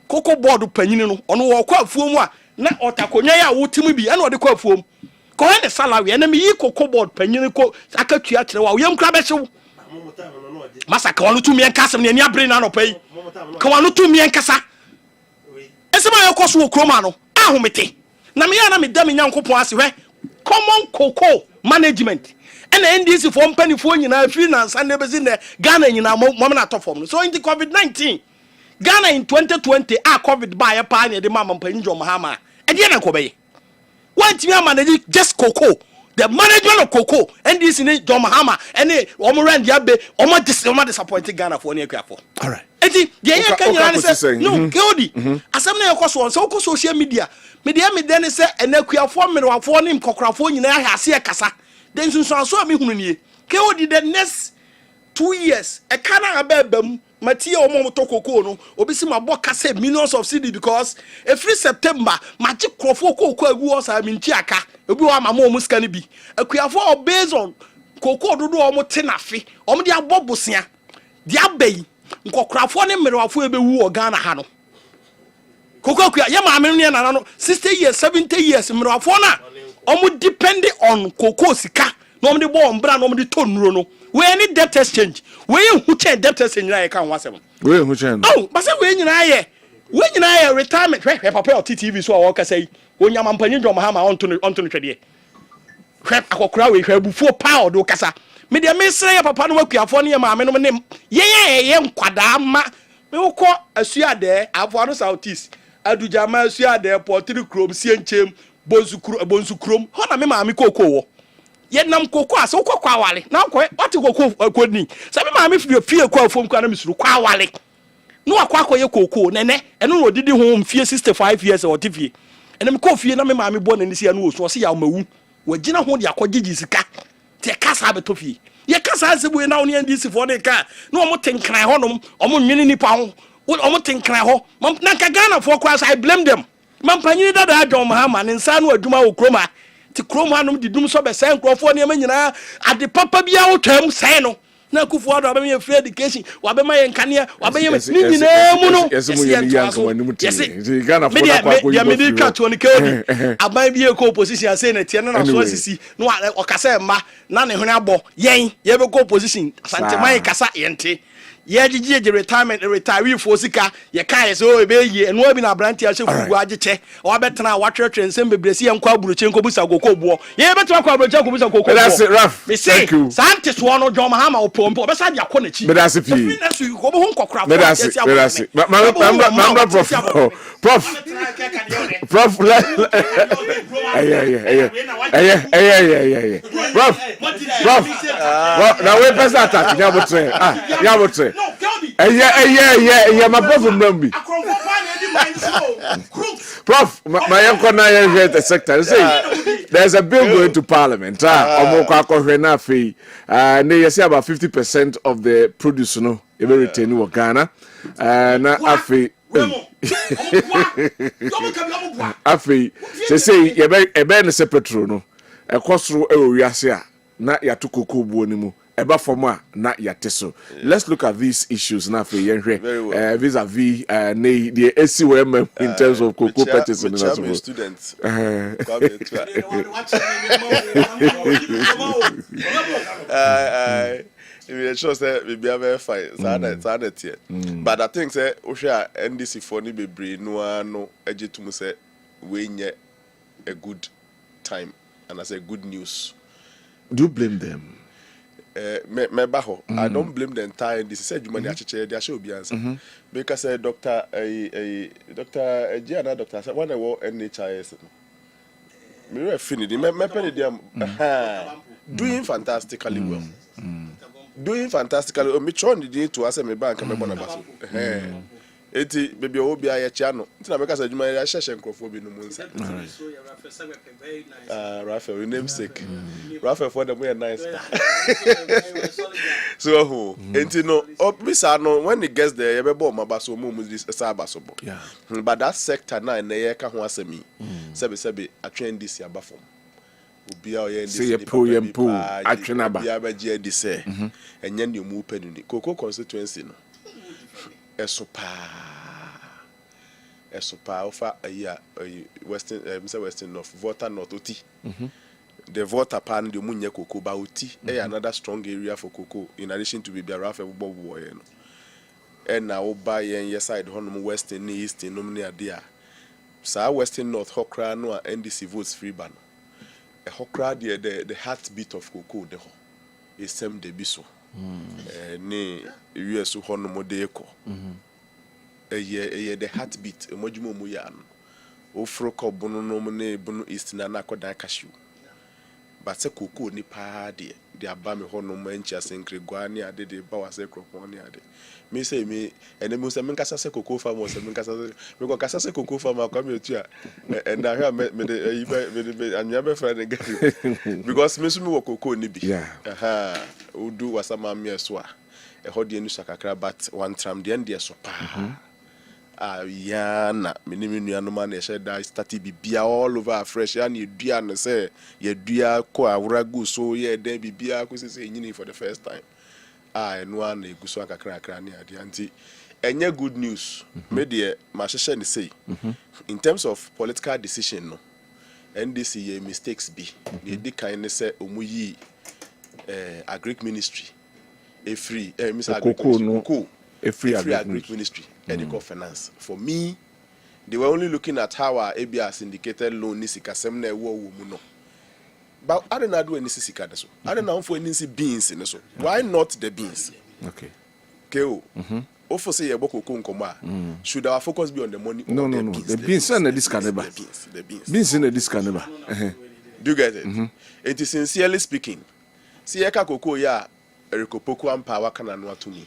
Speaker 3: koko board panyini no ono wo kwa afuom a na otakonya ya wotimu bi ana ode kwa afuom ko he salary na me yi koko board panyini ko akatua kire wa yem kra be hyew masa ka wonu tumi enkasem ne ani abre na no pai ka wonu tumi enkasa esema yekoso wo kroma no ahomete na me ya na me da me nyankopon ase hwe common cocoa management ena NDC for mpanifo nyina finance na bezi ne Ghana nyina mo na to form so in the COVID-19 Ghana in 2020 COVID ba ya pa ne de mama mpanyi John Mahama e de na ko be want me manage just cocoa the management of cocoa NDC ni John Mahama ene omo rand ya be omo disappointed Ghana for ne akuafo
Speaker 1: all right
Speaker 3: eti de yan kan nyina ne say no keodi asem na yakoso on so ko social media me de ne say enakuafo merwafo ne mkokrafo nyina ya ase e kasa den sunsunso a me hunu nie keodi the next 2 years e kana ababam matie omo to cocoa no obisi maboka say millions of cedi because every September maji krofo cocoa agu o sa minti aka ebi wa mama omo ska ne bi akuafo based on cocoa dodo omo tenafe omo de abobosia de abai nkokrafo ne merwafo ebewu o Ghana ha no cocoa akua ye ma ame ne na no 60 years 70 years merwafo na omo depend on cocoa sika no omo de bo ombra no omo de tonuro no we any debt exchange we hu chen debt exchange na ye kan wasem
Speaker 1: we hu chen
Speaker 3: oh ba say we nyina ye retirement hwe papa o TV so o ka say onya mampanyi John Mahama onto no twede hwe akokora we hwe bufuo pa o do kasa me de me sere ye papa no akuafo ne ye maame no ne ye nkwada ma me wokọ asuade afo no southeast adujama asuade potri krom sienchem bonsu krom ho na me maame kokoko ye nam koko ase wokọ kwa wale na wokọ wati koko kodni se me maame fie kwa afom kwa na misuru kwa wale no akwa ye koko nene eno no didi ho mfie 65 years o tifie ene me ko fie na me maame bo na nisi ya no osu o se ya mawu wagina ho de akɔgye sika te kasa beto fie ye kasa asebu na oni NDC for de ka na omo tenkran honom omo nwene nipa ho omo tenkran ho na ka Ghana for kwasa I blame them mampanyi dada adwon mahama ne nsa no adwuma wo kroma ti kroma hanom didum so be sen krofo ne nyina ade papa bia wo twam sen no na kufu ado abem free education wabema ye nkania wabem ni nyina mu no
Speaker 1: yes Ghana for na kwa ko
Speaker 3: ya medical to ni kebi aban bia ko opposition say na tie na so asisi no okasa ma na ne hwene abo yen ye be ko opposition asante man kasa yente ye gigi retirement retiree for sika ye kai so be yi eno abi na branti a shefu agyeche o betena watwetwe nsem bebresi ye nkwa buruche nkobusa gokobuo ye betena kwa buruche nkobusa gokobuo
Speaker 1: that's it Raf
Speaker 3: thank you sante so no John Mahama opompo obesa dia kɔ na chi
Speaker 1: that's it
Speaker 3: ko bo nkokra
Speaker 1: that's it prof now we pass attack yabotre my prof Mrambi prof my uncle na here the sector say there's a bill going to parliament omoko akohwe na afei you say about 50% of the produce no e be retain in Ghana na afei afei say ebe ne se petrol no ekosoro e owiase a na yatokoko buo ni mu eba forma na yateso. Let's look at these issues now for yenhwe vis-a-vis the AC in terms of cocoa purchasing and
Speaker 4: students we sure say we be very fine sad here but I think say o share NDC for ni bebre no ejetum say we nye a good time and I say good news.
Speaker 1: Do you blame them?
Speaker 4: I don't blame the entire NDC. Said you money actually they should be answer because Dr. Gianna Doctor said when I work NHIS me we finish me penny them doing fantastically well. Doing fantastically me trying the to ask me bank me bona baso eti baby obi aye chia no nti na make say adwuma ya hyehye nkrofo bi no munsa Raphael namesake Raphael for them we nice so who enti no obisa no when it gets there you be bo mabaso mu this sabaso bo but that sector na na ye ka ho asemi sebe atwen this abafom obi a ye
Speaker 1: say po atwen aba
Speaker 4: ya ba je di say enye ne mu panu ni Koko constituency no esopa ofa western western north voter north oti the voter pan the munye cocoa ba oti another strong area for cocoa in addition to be Rafa bobo boy no and na oba yen side honum western ni eastern no ne ade a sa western north hokra no a NDC votes free ban a hokra the heartbeat of cocoa the ho is same de biso ni US honum de eko the heartbeat emojimo mu ya no ofro ko bunu no mu na bunu east na na kodan cashew but se cocoa ni pa de aba me ho no manchi asenkregwa ni ade de ba wase kropon ni ade me say me ene me say me kasa se cocoa farm say me kasa me ko kasa se cocoa farm akwa me otu a and I hear me de anya be friend again because me so me wo cocoa ni bi udu wasama me so a e ho de ni sakakra but one tram de end so pa yana miniminu anoma na she da start bibia all over fresh ya na edua no say ye dua ko awragu so ye den bibia ko say nyini for the first time eno an eguso akakra na ade anti enye good news me de ma hye ni say in terms of political decision no NDC ye mistakes be ye di kan ne say omuyi agric ministry a free Mr. Agric ministry
Speaker 1: a free
Speaker 4: agric ministry and finance. For me, they were only looking at how our ABR syndicated loan nisikasem na ewo mu no. But I don't know do any sika so. I don't know for any beans in so. Why not the beans?
Speaker 1: Okay.
Speaker 4: KO. Ofo say yeboko konkoma. Should our focus be on the money?
Speaker 1: No. The beans and this caneba.
Speaker 4: The beans.
Speaker 1: Beans in this caneba.
Speaker 4: Do you get it? It is sincerely speaking. See eka koko ya erikopoku ampa waka na no atumi.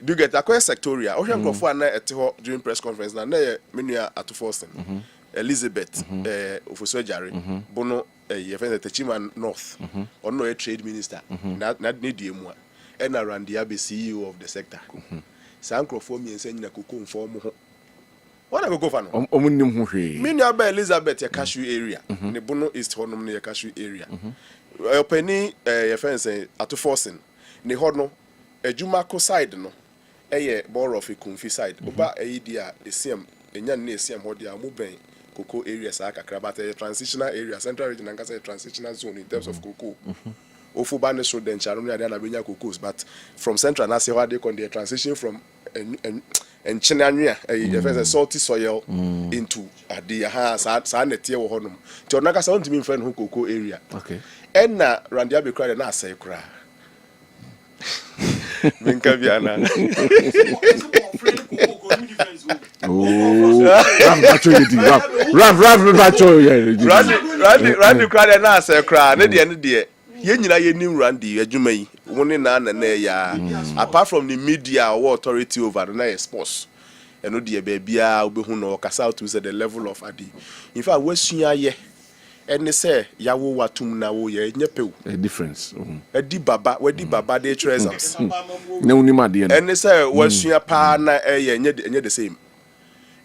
Speaker 4: Do you get a sectorial? Ocean Crawford na ete during press conference na menua at Forsten. Elizabeth Officer Jerry Bono the Techiman North, or no a trade minister, not need you, and around the CEO of the sector. Sankro for me and sending a cocoon for more. What I go for? Many Elizabeth, a cashew area, in the Bono East Hornum near cashew area. A penny, a fence at a forcing, the Horno, a Jumaco side, no, a bore of a confy side, Oba a idea, the same, a young near Siam, what they are moving, cocoa areas, like a crab, a transitional area, central region, and a transitional zone in terms of cocoa. Ofubane showed then Charumia and Abinia cocoas, but from central Nasi, what they call the transition from and Chinania, a salty soil into the Sanetia or Honum. To Naga sound to me friend who cocoa area.
Speaker 1: Okay.
Speaker 4: And Randiabi cried and I say cry. Minkaviana. Randy cried and I say cry. At the end of the day, you knew Randy, a Jumay, one in an apart from the media or authority over the sports. And no dear baby, I'll be who know Casal to the level of Adi. In fact, West Ye. And they say, Yawo Watum now, ye, a difference. A deep baba, where the baba they treasures.
Speaker 1: No,
Speaker 4: and they say, West your partner, and yet the same.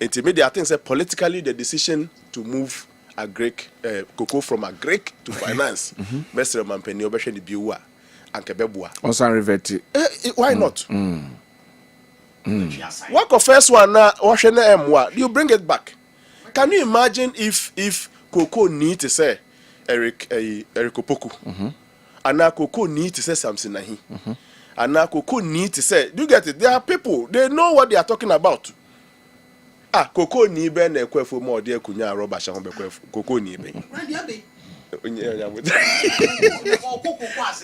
Speaker 4: Intermediate, I think, say politically, the decision to move a Greek cocoa from a Greek to finance, Mr. Mampeni, Obesha the Biwa, and Kebebua.
Speaker 1: Also, Riveti.
Speaker 4: Why not? What the first one now, Washington, you bring it back. Can you imagine if Cocoa need to say Eric Opoku, and now Cocoa need to say something nahi, and now Cocoa need to say, do you get it? There are people, they know what they are talking about. Cocoa ni ben e kwefo mo de kunya roba sha hombe kwefo Cocoa ni ben.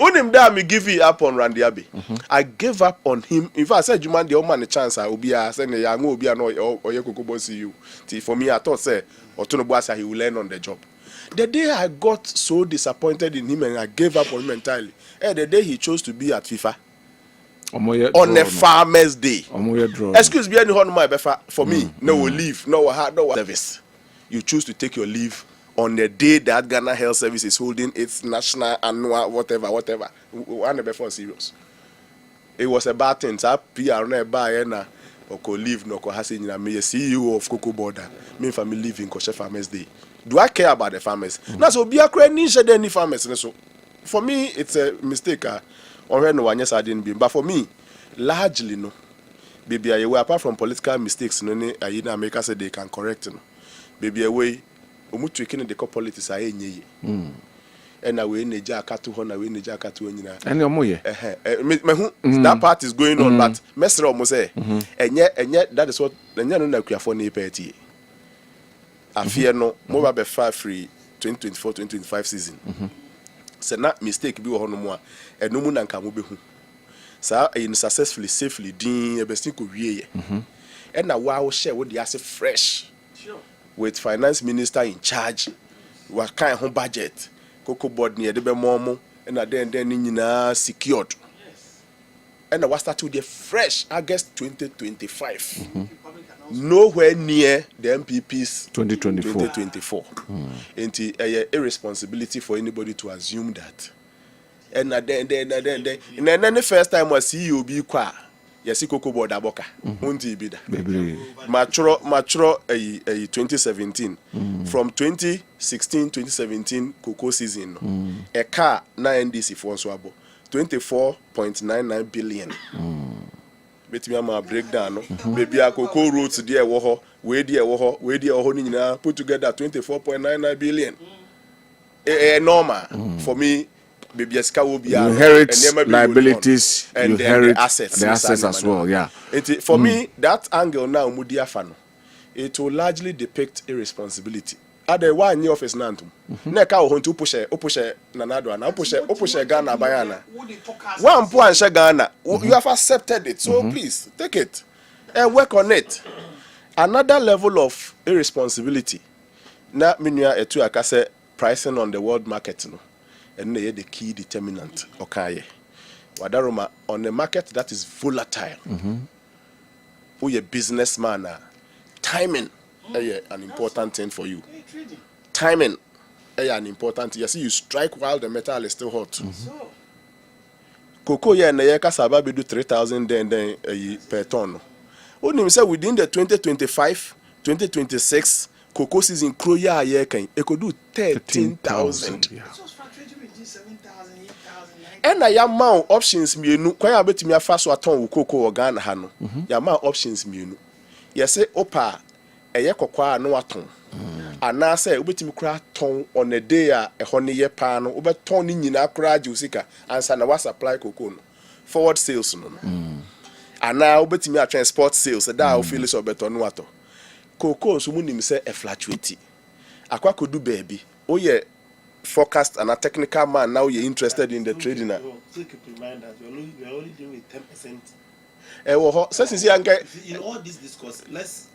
Speaker 4: Unim da me give you up on Randy Abbey. I gave up on him. If I said you man the man the chance I will be a say ya ngo obi no or ye Cocoa boss you. For me I thought say Otono Boasa he will learn on the job. The day I got so disappointed in him and I gave up on him entirely. The day he chose to be at FIFA. On a farmer's day. Excuse me, for me, no leave, no service. You choose to take your leave on the day that Ghana Health Service is holding its national annual whatever. One before serious. It was a bad thing. So PR na buy na or leave no hasi na me CEO of Cocoa Border. Me family leaving Koshe Farmers Day. Do I care about the farmers? Na so be a ninja any farmers. So for me, it's a mistake. Or no one yes I didn't be. But for me, largely no. Baby, apart from political mistakes, no America said they can correct no. Baby away, taking the politics I nye. And away neja katu hona we neja katu nyina.
Speaker 1: And omoye.
Speaker 4: That part is going on, but Mesro almost say, and yet that is what the no na for ni party. I fear no more be far free 2024-2025 season. Say not mistake be ho no mo a no mu na nka mo behu sa in successfully safely din e besti ko wie and na wa share with the asset fresh with finance minister in charge what kind of budget Cocoa board near the be momo and then nyina secured and na wa start with the fresh August 2025 nowhere near the MPP's 2024. It's a irresponsibility for anybody to assume that. And then the first time I see you be qua, yes, Cocoa Board Aboka, Munti Bida. Mature 2017. From 2016-2017 Cocoa season, a car 9 DC for Swabo, 24.99 billion. Bet me a breakdown. Maybe a cocoa roots dear woho, where dear woho, put together 24.99 billion. Normal for me. Baby, will be
Speaker 1: inherit liabilities
Speaker 4: and
Speaker 1: you
Speaker 4: then
Speaker 1: inherit
Speaker 4: the assets
Speaker 1: as well. Yeah.
Speaker 4: For me, that angle now, Mudia Fano, it will largely depict irresponsibility. Ade wa ni office nantum na ka ho ntu push nanado na push Ghana bayana one po ansha Ghana you have accepted it, so please take it and work on it. Another level of irresponsibility na menua etu aka say pricing on the world market no and the key determinant okaye wadaroma on a market that is volatile. Who you businessman timing an important thing for you. Timing. an important. You see, you strike while the metal is still hot. Cocoa yeah na ye kasaba be do 3,000 then per ton. Only say within the 2025-2026 cocoa season crow ya ye kan e could do 13,000.
Speaker 1: Yeah.
Speaker 4: And I am mount options mienu kwan abetumi afa so aton wo cocoa organ ha no. Ya ma options mienu. Ye say opa eye kokwa no aton. Ana say obetumi kura ton on a day a ho ne ye pa no obeton ni nyina kura jusika ansa na wa supply cocoa no. Forward sales no. Ana obetumi a transport sales da o feel so beton no ato. Cocoa so munim say e fluctuate. Akwa kodu baby. Oye forecast and a technical man now you're interested in the trading.
Speaker 2: Take a reminder, we're only doing with 10%. In all this discourse, let's.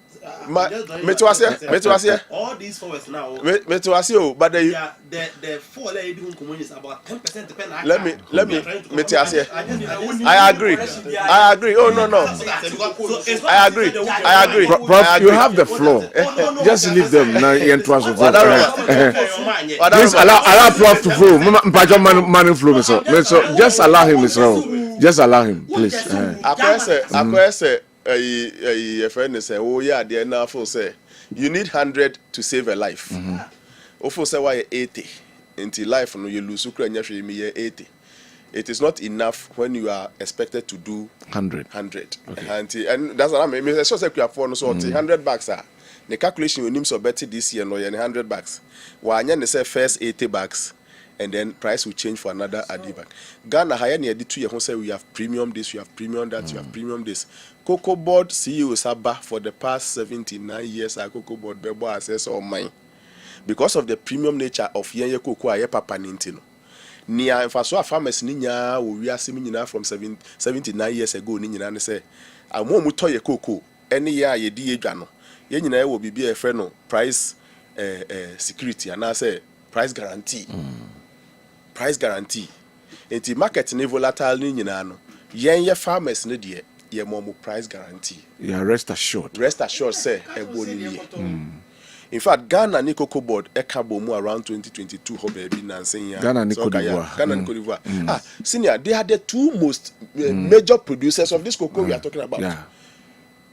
Speaker 2: All these forwards now.
Speaker 4: But the
Speaker 2: four lady is about 10% depend.
Speaker 4: Let me I agree. Oh no. I agree.
Speaker 1: Prof, you have the floor. Just leave them now. Please allow Prof to flow. Man flow. So just allow him. Just allow him, please.
Speaker 4: I say a friend say, oh yeah, the enough say you need 100 to save a life. Ofo say why 80 until life no you lose Ukraine 80. It is not enough when you are expected to do 100. Okay. And that's what I mean. I say you have for no so $100 are. The calculation you need so better this year no $100. Why you say first $80 and then price will change for another adi bag. Ghana higher near the 2 years say we have premium this, we have premium that, you have premium this. Cocoa board CEO Saba for the past 79 years cocoa board bebo assess all mine. Because of the premium nature of yenye cocoa aye papa nintino. Nia faso farmers ninya we are seeing from 79 years ago ninya ne say amo mu toye cocoa any year ye di edwa no. Ye nyina wo bibia e frɛ no price security and I say price guarantee. Price guarantee. Enti market ne volatile ni nyina no. Yenye farmers ne de ye momo price guarantee.
Speaker 1: Yeah, rest assured.
Speaker 4: Rest assured say e bo ni. In fact, Ghana ni cocoa board ekabo mu around 2022 ho baby nansen ya.
Speaker 1: Ghana ni Cote
Speaker 4: d'Ivoire. Senior, they are the two most major producers of this cocoa we are talking about.
Speaker 1: Yeah.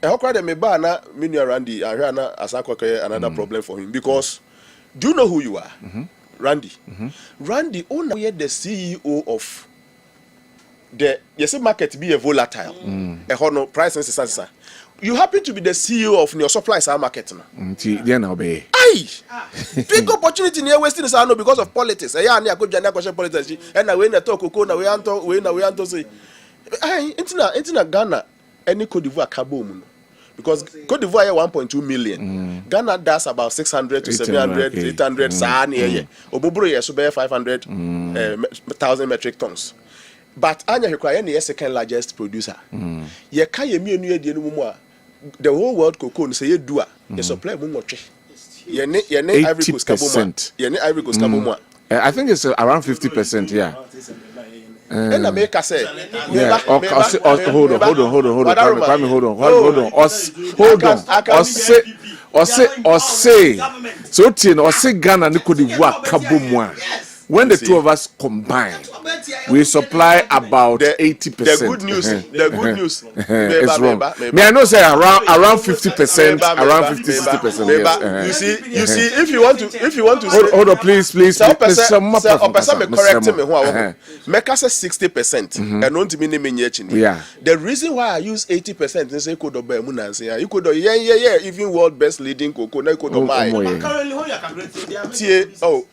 Speaker 4: How crowd me ba na mini Randy na asakwa another problem for him because do you know who you are? Randy. Randy owner the CEO of the market be a volatile. No price and you happen to be the CEO of your supplies market now. Aye. Big opportunity near wasting the no because of politics. Yeah, near go jana question politics. And now we na talk cocoa na we anto say. Aye, intina Ghana any Cote d'Ivoire kaboom. Because Cote d'Ivoire 1.2 million. Ghana does about 600 to 700, 800 sa near. Obubro yes be 500,000 metric tons. But anya require the second largest producer. Ye can ye me nu no the whole world cocoa say you do the supply mu moche. Ye ne Ivory Coast kaboma. Ye ne Ivory Coast kaboma.
Speaker 1: I think it's around 50%, yeah.
Speaker 4: And America say,
Speaker 1: yeah. Hold on. So Ghana ni Cote d'Ivoire kabomwa. When the two of us combine, we supply about 80%.
Speaker 4: The good news.
Speaker 1: It's wrong. Me, I know say around 50%, around 50-60%. Yes.
Speaker 4: You see, if you want to
Speaker 1: hold on, please.
Speaker 4: Some person correct me. Make us 60%, and don't mean me.
Speaker 1: Yeah.
Speaker 4: The reason why I use 80% is say could be munanse. You could even world best leading cocoa. Na could buy.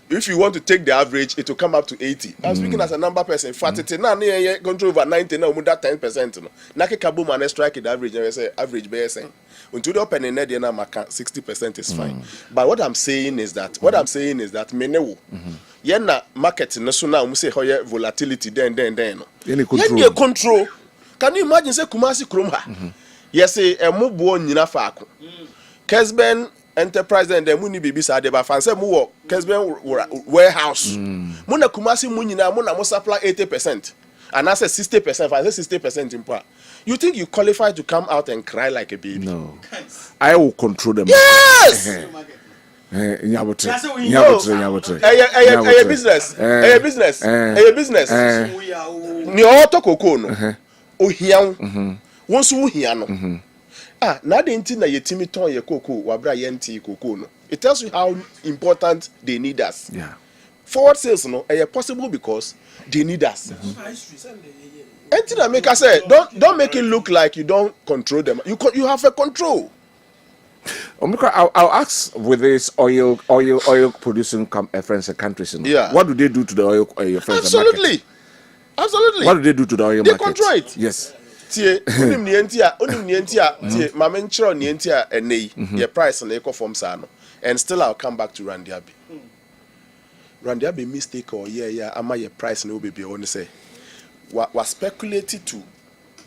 Speaker 4: If you want to take the average, it will come up to 80. I'm speaking as a number person. Fatty now control over 90 now, that 10%. No, Naki Kabum and strike the average. I say average by saying until the open in there, 60% is fine. But what I'm saying is that menewo. Yena market no so now say how volatility then. Any control. Can you imagine say Kumasi Krumha? Yes, say a mubo nyina faako. Kessben enterprise and the money baby side ba fanse mu wo Kessben warehouse mu na Kumasi mu nyina mu na mo supply 80% and I say 60%. I say 60% in part. You think you qualify to come out and cry like a baby?
Speaker 1: No. I will control them.
Speaker 4: Yes.
Speaker 1: Nyabotre.
Speaker 4: A business. A business. Ni auto cocoa no. Ohian. Once uhiano. Na de nti na yetimi ton ye cocoa wabra yenti cocoa no. It tells you how important they need us.
Speaker 1: Yeah.
Speaker 4: Forward sales no possible because they need us. Anything that make us say don't make it look like you don't control them. You have a control.
Speaker 1: I'll ask with this oil producing friends and countries.
Speaker 4: Yeah.
Speaker 1: What do they do to the oil friends?
Speaker 4: Absolutely.
Speaker 1: What do they do to the oil
Speaker 4: they
Speaker 1: market?
Speaker 4: They control it.
Speaker 1: Yes.
Speaker 4: Tie onim nientia tie mama nchiro nientia enei your price na equal form sa no. And still I'll come back to Randiabi. Randiabi mistake or yeah ama your price no baby on say wa speculate to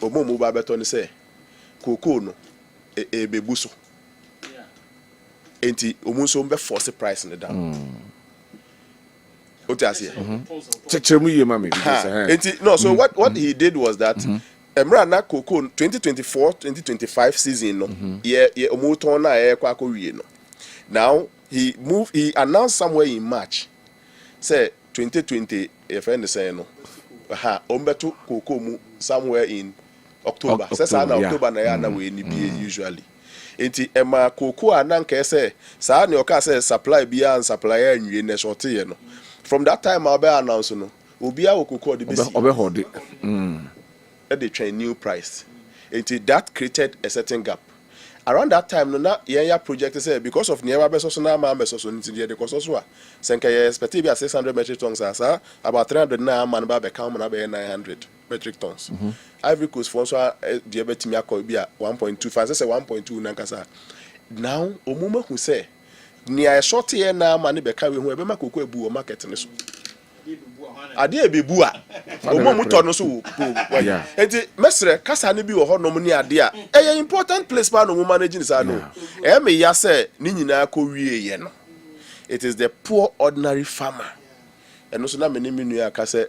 Speaker 4: omo ba beto ni say cocoa no bebuso. Enti omunso mbe force price no down. What you say? No, so what he did was that Emrana cocoa 2024-2025 season no ye omoton na e kwa wie no. Now he announced somewhere in March say 2020 if I say no ombeto cocoa mu somewhere in October. Say na October na ya na we ni be usually. Enti ema cocoa ananka say sa na oka say supply bia and supplier anwie na short ye no. From that time I'll be announcing no obi a cocoa the best they train new price. Enti that created a certain gap. Around that time no na yeah project say because of near beso na ma beso so nti the cost so a senka ye expect be 600 metric tons asa about 300 na man ba be count na be 900 metric tons. Ivory Coast for so the betimi akọ bi a 1.25 say 1.2 na nkasa. Now omuma hu say near short here na man be ka we hu e be makoko ebu o market ne so. Ade ebebu a omo muto no so yeah. Enti mesre kasa ne bi wo ho no mu ne ade a e important place pa no mu managing sa no e me ya say ni nyina ko wie ye no. It is the poor ordinary farmer. And also na me ni menu ya ka say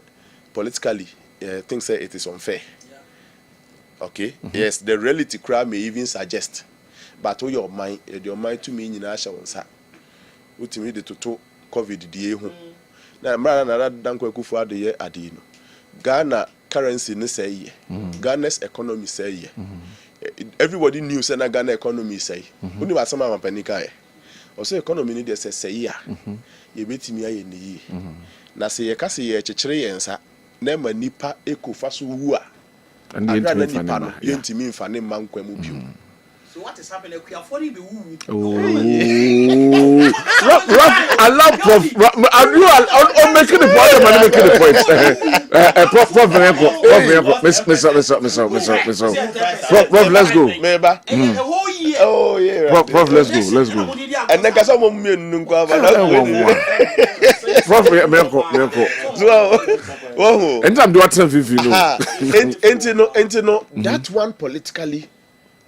Speaker 4: politically things say it is unfair. Okay? Yes, the reality crowd may even suggest but your mind to me nyina sha wonsa utimi de toto covid die hu na mara na Dankwa Akufo ade ye ade no Ghana currency ne say ye Ghana's economy say ye everybody knew say na Ghana economy say uni ba sama mapanika ye also economy ni de say ya ye betimi aye ne yi na say ye ka say ye chechire ye nsa na ma nipa ekofa so wu a adra na nipa no ye ntimi mfa ne mankwa mu bio.
Speaker 3: So what is happening? We are falling the woo.
Speaker 1: I love Prof. I'm making the point. I'm making the point. Prof, let's go.
Speaker 4: Meba. Oh yeah.
Speaker 1: Prof, let's go.
Speaker 4: And then kasa mo me nunkwa ba.
Speaker 1: Prof, meko.
Speaker 4: Wow.
Speaker 1: Anytime do what if you know.
Speaker 4: Enti no. That one politically,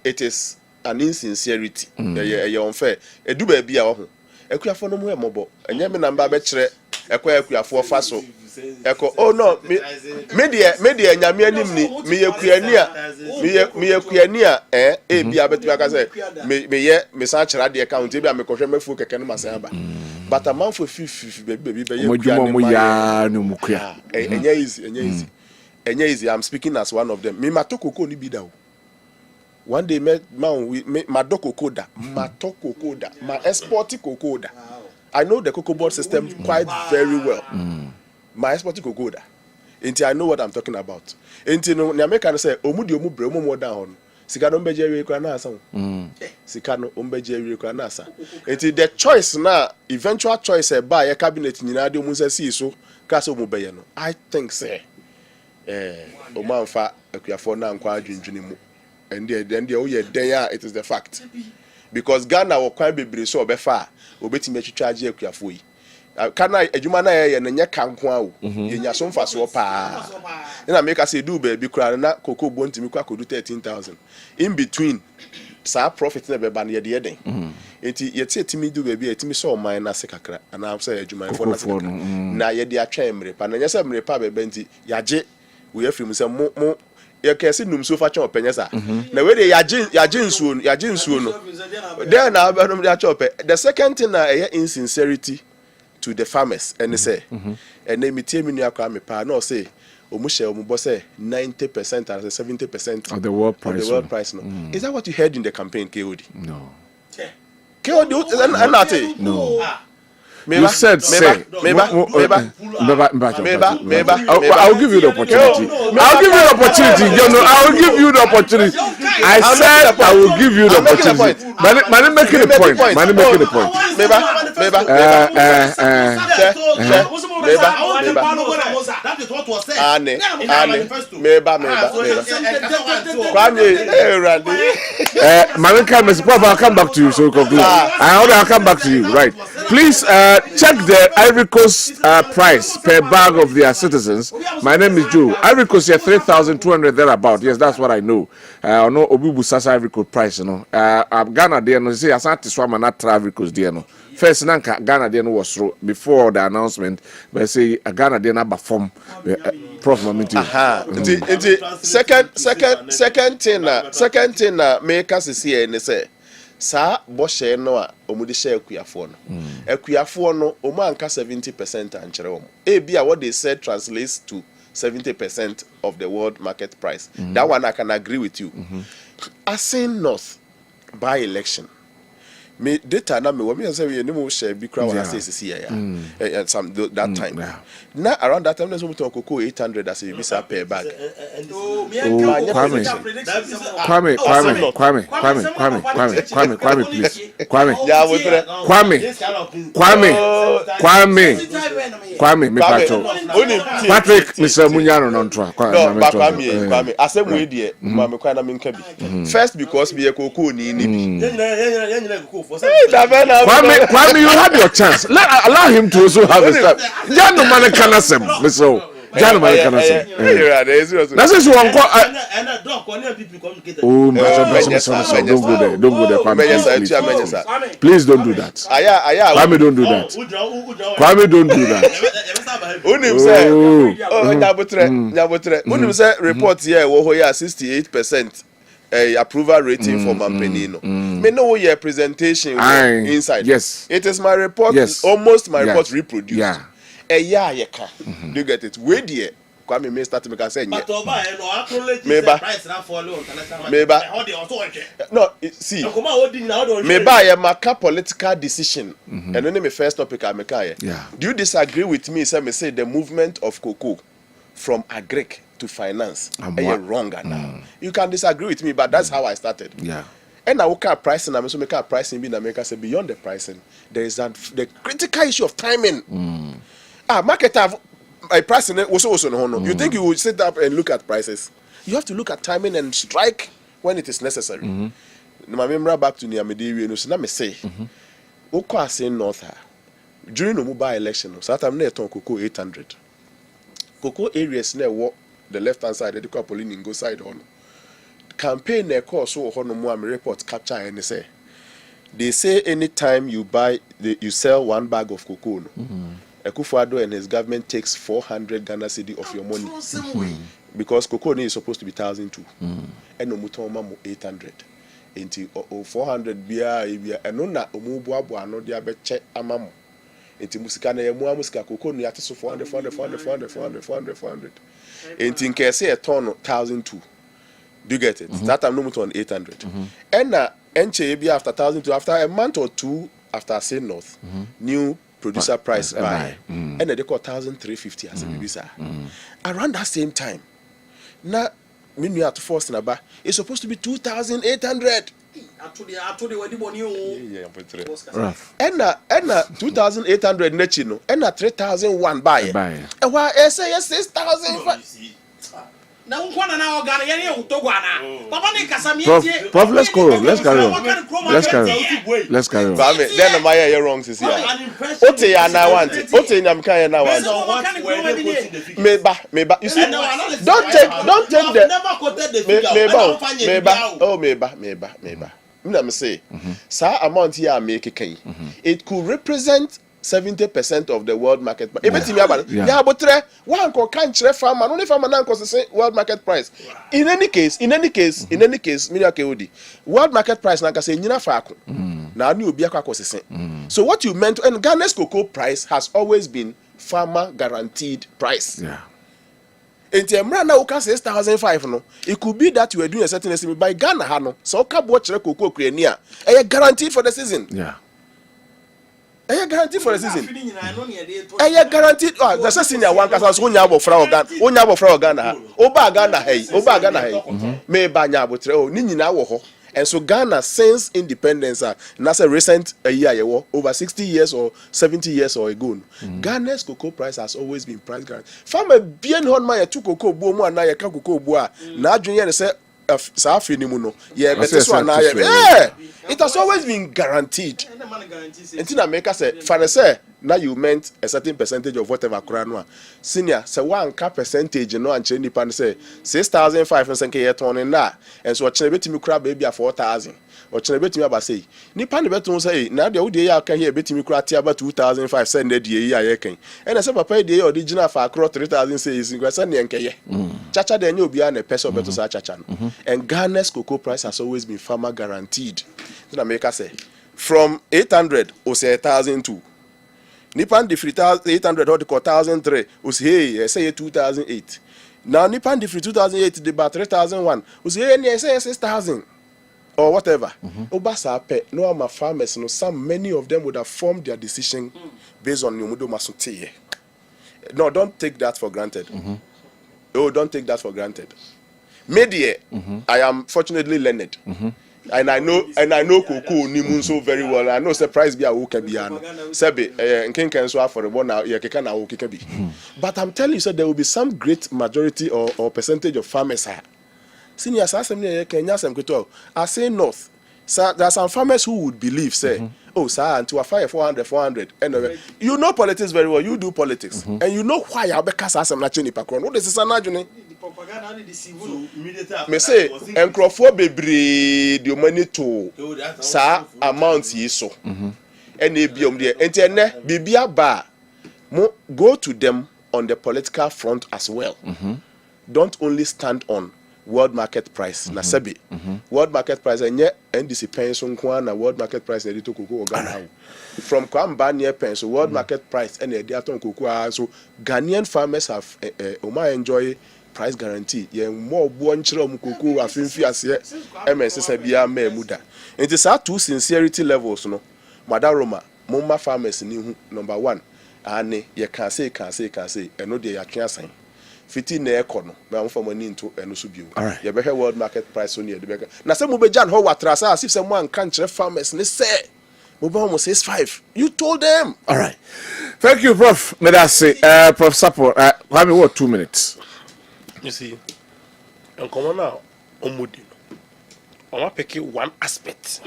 Speaker 4: it is an insincerity. Yeah, unfair. Edu ba bia wo ho. Ekuafo no mu emobo. Enye me namba be kire. Ekwa ekuafo fa so. Eko oh no, me de nyame anim ni me yekuani a e bia betu aka say me san kira de account e bia me kohwe mafu keke no masan ba. But a man for 50 baby be
Speaker 1: yekuani.
Speaker 4: Enye easy. I'm speaking as one of them. Me matokoko ni bida o. One day my matokoko ma export cocoa da. I know the cocoa board system quite very well. My export cocoa da. Enti I know what I'm talking about. Enti no na make can say omudi omu bre omu down hon. Sika no mbeje wi kra na asa. Sika no mbeje wi kra na asa. Enti the choice na eventual choice e ba ye cabinet nyina de omu say so ka so omu beye no. I think say o man fa akuafo na nkwa adwendwene mu. And then it is the fact. Because Ghana will quite be brave so befa obetime twitwaje akuafo yi. Kana adwuma na ye na nya kankwa o. Ye nya so mfa so pa. Na make us do be kura na cocoa bontimi kwa kodu 13,000. In between sa profit na be ba na ye de den. Enti ye timi do be bi etimi so man na se kakra ana say adwuma fo na se kakra. Na ye de atwa emre pa na nya se emre pa be nti yaje we afim se mo you can see num so fa chop penyesa na we dey yagin suo no then na abedum dey chop. The second thing na insincerity to the farmers and say and then me tie me nua kwa me pa na say omushe omubo say 90% or 70%
Speaker 1: of the world price.
Speaker 4: No. Is that what you heard in the campaign, KOD?
Speaker 1: No.
Speaker 4: KOD
Speaker 1: no. You said say
Speaker 4: Meba.
Speaker 1: I'll give you the opportunity. I'll give you the opportunity. You know, I'll give you the opportunity. I said I will give you the opportunity. Man, making a point. Man, making a point.
Speaker 4: Meba.
Speaker 1: I'll come back to you. So conclude. I'll come back to you. Right. Please check the Ivory Coast price per bag of their citizens. My name is Joe. Ivory Coast here 3,200 thereabout. Yes, that's what I know. I know Obubu Sasa Ivory Coast price. You know, Ghana there no say Asante Swama not Ivory Coast there no. First, Ghana there no was through before the announcement, but say Ghana there na perform. Prof Mamiti. Second thing make us see and say. Sa boshe no a omudi share akuafo no akuafo no omo anka 70% ankyere omo bia what they said translates to 70% of the world market price. That one I can agree with you. Asin North by election me data na me we say we no share bi kra wa say here some that time na around that time there's some cocoa 800 as you be say per bag. Kwame, please. Kwame, me Patrick, Mr. Munyano non try.
Speaker 4: Kwame. Asem we die, ma me kwa na me nka bi. First because be cocoa ni bi.
Speaker 1: Kwame, you had your chance. Allow him to also have his time. Jano man can asem, Mr. Jano man can asem. That's just one call. Oh, don't go there, Kwame. Please don't do that. Kwame, don't do that. Kwame, don't do that.
Speaker 4: Unim say report here wo ho ya 68% approval rating for Mampenino. Me know your presentation inside.
Speaker 1: Yes.
Speaker 4: It is my report.
Speaker 1: Yes.
Speaker 4: Almost my report reproduced.
Speaker 1: Yeah.
Speaker 4: You can. Do you get it? Where dear? Kwame may start to make a say.
Speaker 2: Meba.
Speaker 4: No, see. Meba ya maka political decision. And then my first topic I make.
Speaker 1: Yeah.
Speaker 4: Do you disagree with me? Say the movement of cocoa from agric to finance wrong now. You can disagree with me, but that's how I started.
Speaker 1: Yeah.
Speaker 4: And I look at pricing. I'm also make a pricing. Being America say beyond the pricing, there is the critical issue of timing. Market have a pricing also no. You think you would sit up and look at prices? You have to look at timing and strike when it is necessary. My memory back to Niamedi, no, so let me say, Oko saying North during the mobile election, so that I'm near to cocoa 800. Cocoa areas near what the left hand side, the Polin go side on. Campaign their course so on more report capture and they say anytime you you sell one bag of cocoa. Akufo-Addo and his government takes 400 Ghana cedi of your money because cocoa is supposed to be 1,200 and omuton 800 into 400 bia eno na omubuabu ano dia be che amamo enti musika na yemu amusika cocoa no yate so 400 enti nkese e ton 1,200. Do you get it? That time no muton 800 and na enche bia after 1,200 after a month or two after say North new producer price buy and they call 1,350 as a producer. Around that same time, now when you have to force in it's supposed to be 2,800. And 2,800 nechino and 3,001 buy. And why I say 6,000.
Speaker 1: Prof, let's carry on.
Speaker 4: Then am I wrong this year? Ote ya na want. Ote nyam kan ya na want. Meba. You see, don't take the meba. Me say, sa amount here make kan. It could represent 70% of the world market price. Yeah, but one can't farmer, only farmer now say world market price. In any case, world market price like I say nyina faako. Na ni obi akwa kosese. So what you meant, and Ghana's cocoa price has always been farmer guaranteed price.
Speaker 1: Yeah.
Speaker 4: In Temra now can say 6,500 no. It could be that you were doing a certain estimate by Ghana hano. So ka watch cocoa krenia. E guaranteed for the season.
Speaker 1: Yeah.
Speaker 4: E guaranteed for the season. E guaranteed. Oh, the senior one cause so nya abofra Ghana. Onya abofra Ghana ha. Oba Ghana hey. Me ba nya abotre o ni nyina wo ho. And so Ghana since independence that's a recent year over 60 years or 70 years or ago. Ghana's cocoa price has always been price guaranteed. Farmer bien hon ma tu cocoa bo mu na ye ka cocoa bo na adwene ye say safi ni mu no ye better so na ye it has always been guaranteed. Until America say for say now you meant a certain percentage of whatever krano senior say one cap percentage no and change nipa say 6,500 say ke ton na and so chene betimi kra baby 4,000 or chene betimi aba say nipa ne beton say na de wo de ya kan here betimi kra tia about 2,500 say na de ya ye kan and say papa de original fa kro 3,000 say is ngwa ne nkeye chacha de nya obi a na person beto sa chacha no and Ghana's cocoa price has always been farmer guaranteed. In America say from 800 or say 1,002 Nipan different 800 or the 1,003 was hey say 2008. Now Nipan different 2008 the about 3,001 was hey say 6,000 or whatever. Obasa pe no my farmers no some many of them would have formed their decision based on Yomudo Masunte. No, don't take that for granted. Oh, don't take that for granted. Media, I am fortunately learned. And I know cocoa nimun so very well. I know surprise be a woke be an sebe nken can so for the one now can na woke be. But I'm telling you, so there will be some great majority or percentage of farmers here. Senior assembly Kenya some kito. I say north. So there are some farmers who would believe say, oh sir, until I fire 400 anyway. You know politics very well. You do politics, and you know why I because some nachini pakron. What is this anajuni? Me say enkrofo bebre the money to sa amount yi so and e biom there enti ene bibia ba mo go to them on the political front as well. Don't only stand on world market price na sebi world market price enye NDC pension kwa na world market price na to cocoa Ghana from Kwabena near pension world market price and e dey aton cocoa so Ghanaian farmers have enjoy price guarantee ye more bo nchire omkoko afimfi ase MSS bia ma muda enti sa two sincerity levels no madaroma mumma farmers ni hu number 1 ane ye can say eno de ya twa san fiti na ekọ no ma mfa mani into eno so bio ye be world market price so ne de be na se mo be jan ho watrasa as if se mo anka nchire farmers ne say mo ba mo 65 you told them.
Speaker 1: All right, thank you Prof. Medase Prof. Support have me what 2 minutes.
Speaker 2: You see, and come on now, Omudi. I want to pick one aspect,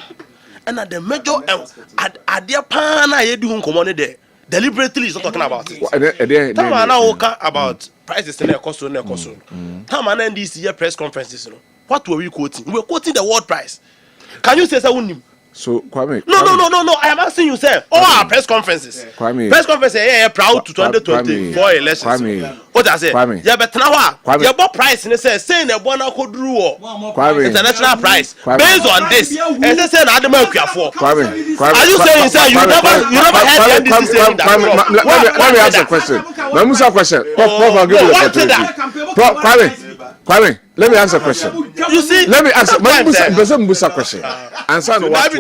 Speaker 2: and at the major at their pana, you do come on there. Deliberately, is not talking about it. Time now about prices in the cost on the cost. Time and this year press conferences. What were we quoting? We were quoting the world price. Can you say so?
Speaker 1: So Kwame.
Speaker 2: No. I am asking you, sir. All our press conferences.
Speaker 1: Kwame.
Speaker 2: Press conference, proud to 2024 elections.
Speaker 1: Kwame.
Speaker 2: What I say?
Speaker 1: Kwame.
Speaker 2: Yeah, but now your bought price and say saying the one could rule international price based on this. And they say Adam for.
Speaker 1: Kwame.
Speaker 2: Are you saying, sir? You never heard NDC saying that?
Speaker 1: Let me ask a question. Let me ask a question. Prof, I'll give you the opportunity. Kwame, let me answer a question.
Speaker 2: You see,
Speaker 1: let me answer. Musa question. Answer no what?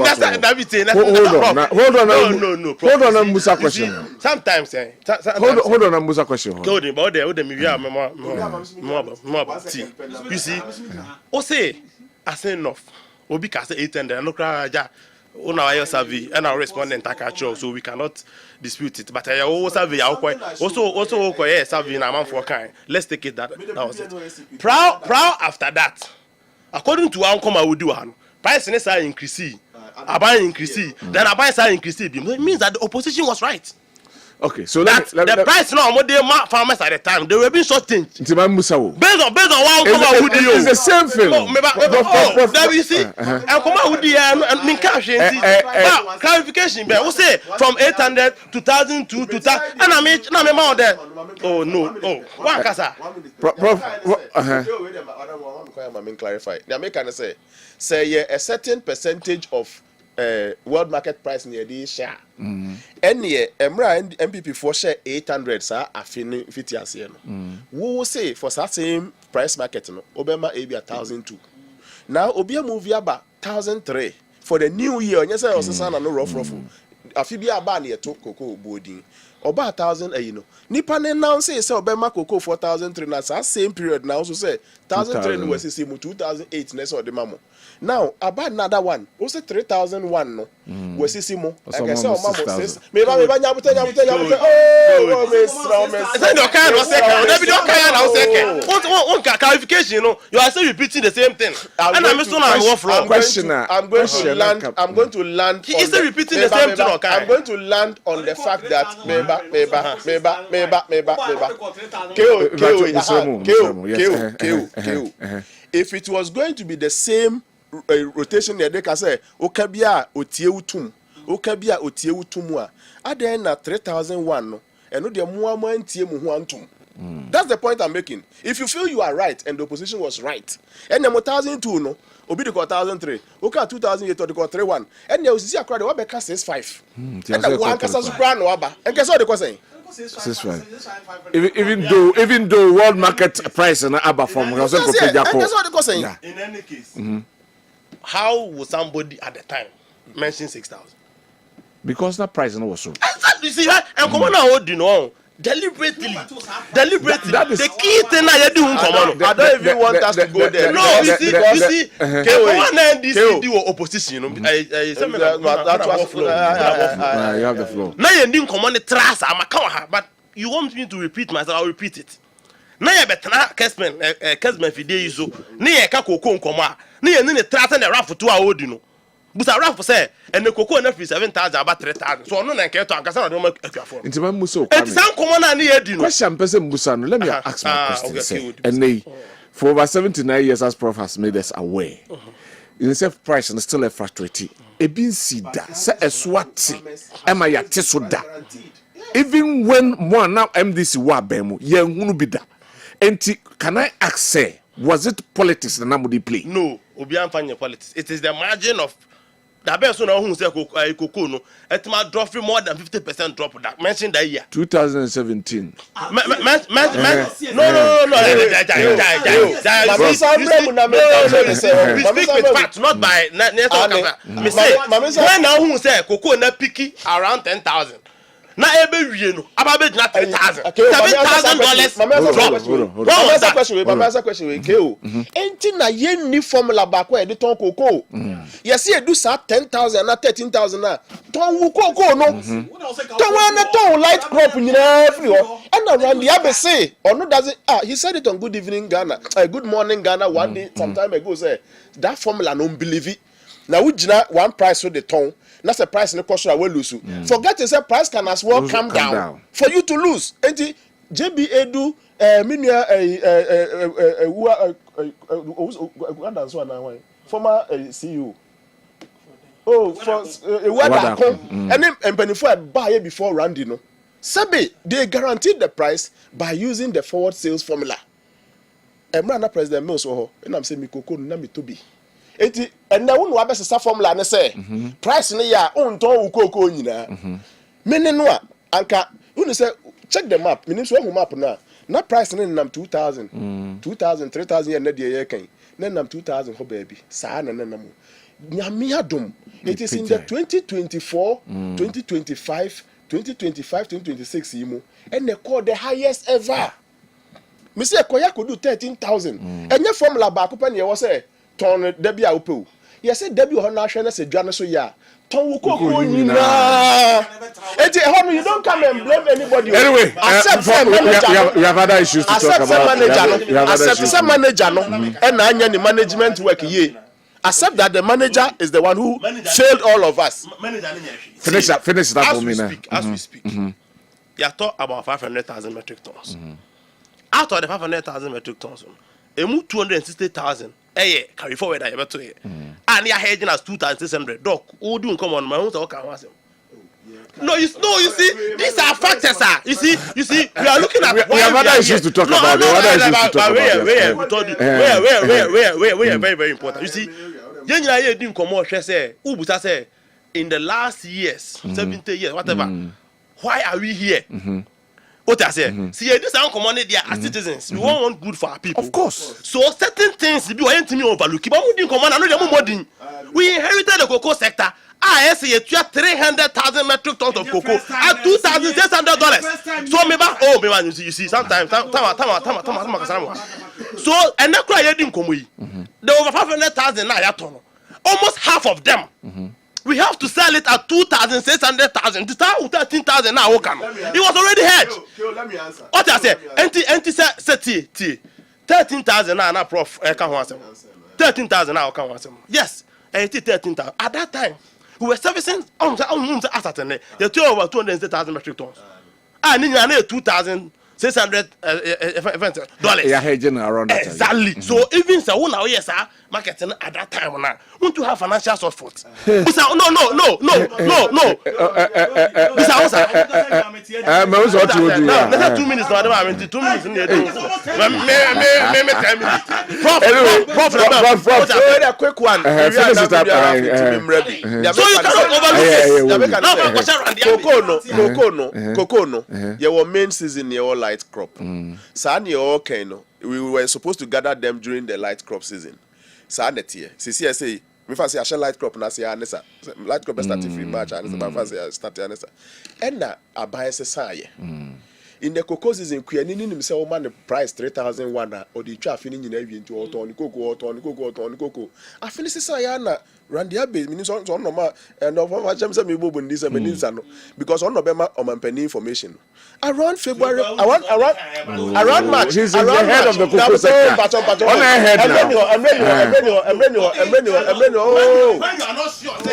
Speaker 1: Hold on, Musa question.
Speaker 2: Sometimes,
Speaker 1: hold on, Musa question.
Speaker 2: Go there, but there, me you see, o say, I say enough. Obi ka say 800. No cry, ja. Una ayo survey and our respondent akacho, so we cannot dispute it. But I also survey also survey na man for kind. Let's take it that was it. Proud after that. According to how come I would do one. Price is increase. Abai increase. Then abai increase. It means that the opposition was right.
Speaker 1: Okay, so
Speaker 2: that the price now more they farmers at the time they were being shortchanged.
Speaker 1: Based on
Speaker 2: One come out
Speaker 1: it's the same thing.
Speaker 2: That you see, and come out with the and cash. Clarification, but we say from 800 to 1,000 to 2,000, and I mean now there. Oh no, one kasa.
Speaker 4: Clarify. Now make can say a certain percentage of world market price near the share. Any Emra MPP for share 800 sir afin 50 asian. We will say for that same price market no Obama maybe 1,002. Now Obia move about 1,003 for the new year. Yes, I was no rough. Afibia aba near to cocoa boarding. Oba 1,000 you know. Nipa now say Obama cocoa 4,003 na same period now also say 1,003 was 2008 next or the mamo. Now about another one also 3,001 no was simo like I say mamo says me nyabuta oh miss
Speaker 2: say your kind of second na be your kind of second one clarification you know you are still repeating the same thing and I'm still on one floor
Speaker 4: I'm going to land
Speaker 2: he is still repeating the same thing okay
Speaker 4: I'm going to land on the fact that meba if it was going to be the same rotation there they can say okabia otiewutum okabia otiewutum a aden na 3,001 no eno de muamu antie mu ho antum. That's the point I'm making. If you feel you are right and the opposition was right and 1,002 no obi de 1,003 oka 2,008 or de 31 and you see akra de wa beka 65 and one kasa supra no aba and kasa de ko say
Speaker 1: 65 even though world market price na aba from
Speaker 4: in any case
Speaker 2: how would somebody at the time mention 6,000
Speaker 1: because that price no was so
Speaker 2: exactly see and come on hold you know deliberately that is the key thing I do come on
Speaker 4: I don't even want us to go there
Speaker 2: no you see one NDC opposition you know
Speaker 1: you have the floor
Speaker 2: now you didn't come on the trust but you want me to repeat myself I'll repeat it now you better Kessben fide iso na ye ka kokon komo na ye ni trust na rafu to hold you know busa rafu say and the cocoa na free 7,000 about 3,000 so no na nke to ankasa na do make akuafo
Speaker 1: intima muso
Speaker 2: kwa it san komo na ye di no
Speaker 1: question person musa no let me ask my question and for over 79 years as prof has made us aware in self price and still a frustrating ebi sida say eswati ema ya tesoda even when one now MDC wa bemu ye hunu bida enti can I ask say was it politics that namudi play
Speaker 2: no obi amfanye politics it is the margin of that best so now who say cocoa no it might drop more than 50% drop that mention that year
Speaker 1: 2017
Speaker 2: no we speak with facts not by me say when now who say cocoa na picky around 10,000 na ebe wie no ababe na 3,000 $7,000
Speaker 4: Mama question we KO enti na ye ni formula back where the ton cocoa yes e do sa 10,000 na 13,000 na ton wu cocoa no ton na ton light crop nyina free ho and around the abc or no doesn't he said it on Good Evening Ghana Good Morning Ghana one day some time ago say that formula no believe it na we gina one price for the ton that's the price in the question I will lose. Forget to say price can as well come down for you to lose. And JB Edu, former CEO. Oh, for and then Pennyford buy before Randy. No, Sabi they guaranteed the price by using the forward sales formula. Emrana President Mills, and I'm saying Mikoko Nami Tobi. Eti and na wonu abesesa formula ne say price ne ya onton ukoko nyina mene no a anka wonu say check the map menim so hu map na price ne nam 2,000 3,000 ya na de ye kan na nam 2,000 ho baabi saa na nam nyame adom it is in the 2024 2025 2026 yimu and they call the highest ever me say koya kodu 13,000 enye formula ba ko pa ne ye say ton debi a upe yes say debi ho na hwe na se dwa no so ya ton wo kokko nyina eti ho you don't come and blame anybody
Speaker 1: anyway
Speaker 4: accept
Speaker 1: we have other issues to talk about
Speaker 4: accept some manager no and na anya ni management work ye accept that the manager is the one who failed all of us
Speaker 1: finish that for me now
Speaker 2: as we speak you talk about 500,000 metric tons. Out of the 500,000 metric tons, 260,000. Carry forward that you to it. And you're hedging as 2,600. Doc, who do come on my own? No, you see, these are factors, sir. You see, we are looking at.
Speaker 1: We have other issues to talk about. We
Speaker 2: are very, very important. You see, in the last years, 70 years, whatever, why are we here? What I say, see, this are commanded there as citizens. We want good for our people.
Speaker 1: Of course.
Speaker 2: So certain things we want to overlook. But we didn't command. We inherited the cocoa sector. I say 300,000 metric tons of cocoa at $2,600. So maybe you see sometimes so and that cry didn't come with. There over 500,000 now almost half of them. We have to sell it at 2,600,000. To start with 13,000 now. It was already hedged.
Speaker 4: Let me answer.
Speaker 2: What I say? Anti say 13,000 now. Prof. 13,000 now. Yes, 13,000 at that time. We were servicing assets and they took over 260,000 metric tons. And then you 2,600 dollars.
Speaker 1: Yeah, hedging around that.
Speaker 2: Exactly. So even so, now yes, sir, marketing at that time now. Want to have financial support? No. This is
Speaker 1: what you do.
Speaker 2: Let's 2 minutes. I mean 2 minutes. Prof.
Speaker 4: A quick one.
Speaker 1: Finish it up.
Speaker 2: So you cannot overlook
Speaker 4: Cocoa. Your main season, your light crop. We were supposed to gather them during the light crop season. CCSA. Me fancy a light crop na say anesa. Light crop start in March and fancy start anesa. And na abuy say in the cocoa season kuyani nim say o man the price 3,001 or the twa fini nyina wi nti oton cocoa. I finish say na randia be mean so normal and of my jam say me bobo ndi say me nsa no because on no be ma omanpani information around February around March
Speaker 1: he's in the head of the cocoa sector on the head now
Speaker 4: I'm not sure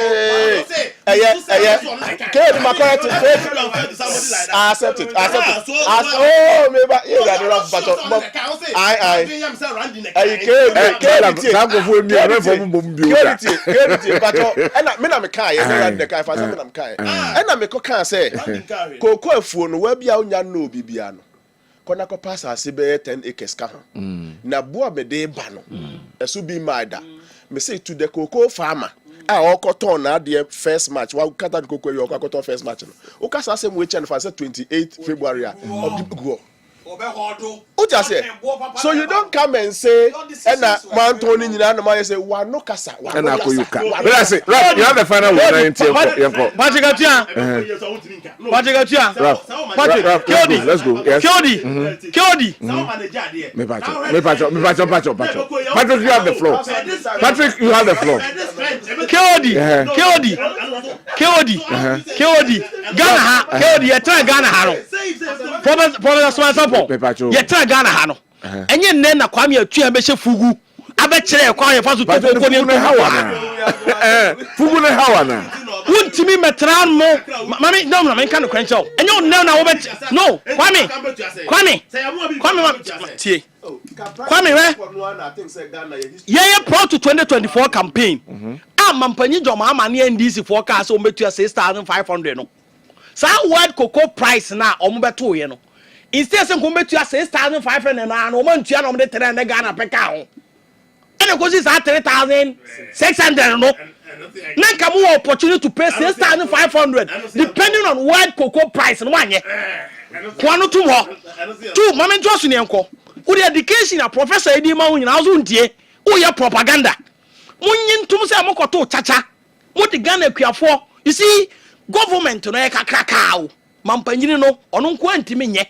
Speaker 4: accept it oh me ba you got wrong but I but and me na me kai and the guy for some am kai and na me ko kan say cocoa afuo no wa bia onya no bibia no kona ko pass ase be 10 acres ka ho na boa me de ba no eso bi maida me say to the cocoa farmer okoton na the first match wa kata the cocoa you okoton first match no o kasa say we chen for 28 February of the go so you don't come and say and man Tony nyina no man say wa no kasa wa
Speaker 1: na koyuka but I say right you have the final word yanko Patrick let's go yes Kyodi me pacho Patrick you have the floor Kyodi Ghana you try Ghana ha Professor Swansapon you try Ghana ha no enye nne na Kwame atua be hye fugu abekere Kwame fa so to ko ni fugu ne hawa na wuntimi metran mo mami no me kan kwancho enye onne na wo be no Kwame tie Kwame we ye pro to 2024 campaign mampanyi joma amane NDC forecast o metua 6,500 no sa world cocoa price na o mbeto ye no instead say ko metua 6,500 na o mantua no mde 300 Ghana peka ho ene ko si 3,600 no na come more opportunity to pay 6,500 depending on world cocoa price no anye kwano tum ho tu mama ntoso ne enko wo the education a professor edi ma wo nyina wo ntie wo ye propaganda munyin tum say amokoto chacha mo de Ghana kuafo you see government no e kakraka o mampanyini no ono nko antimi nye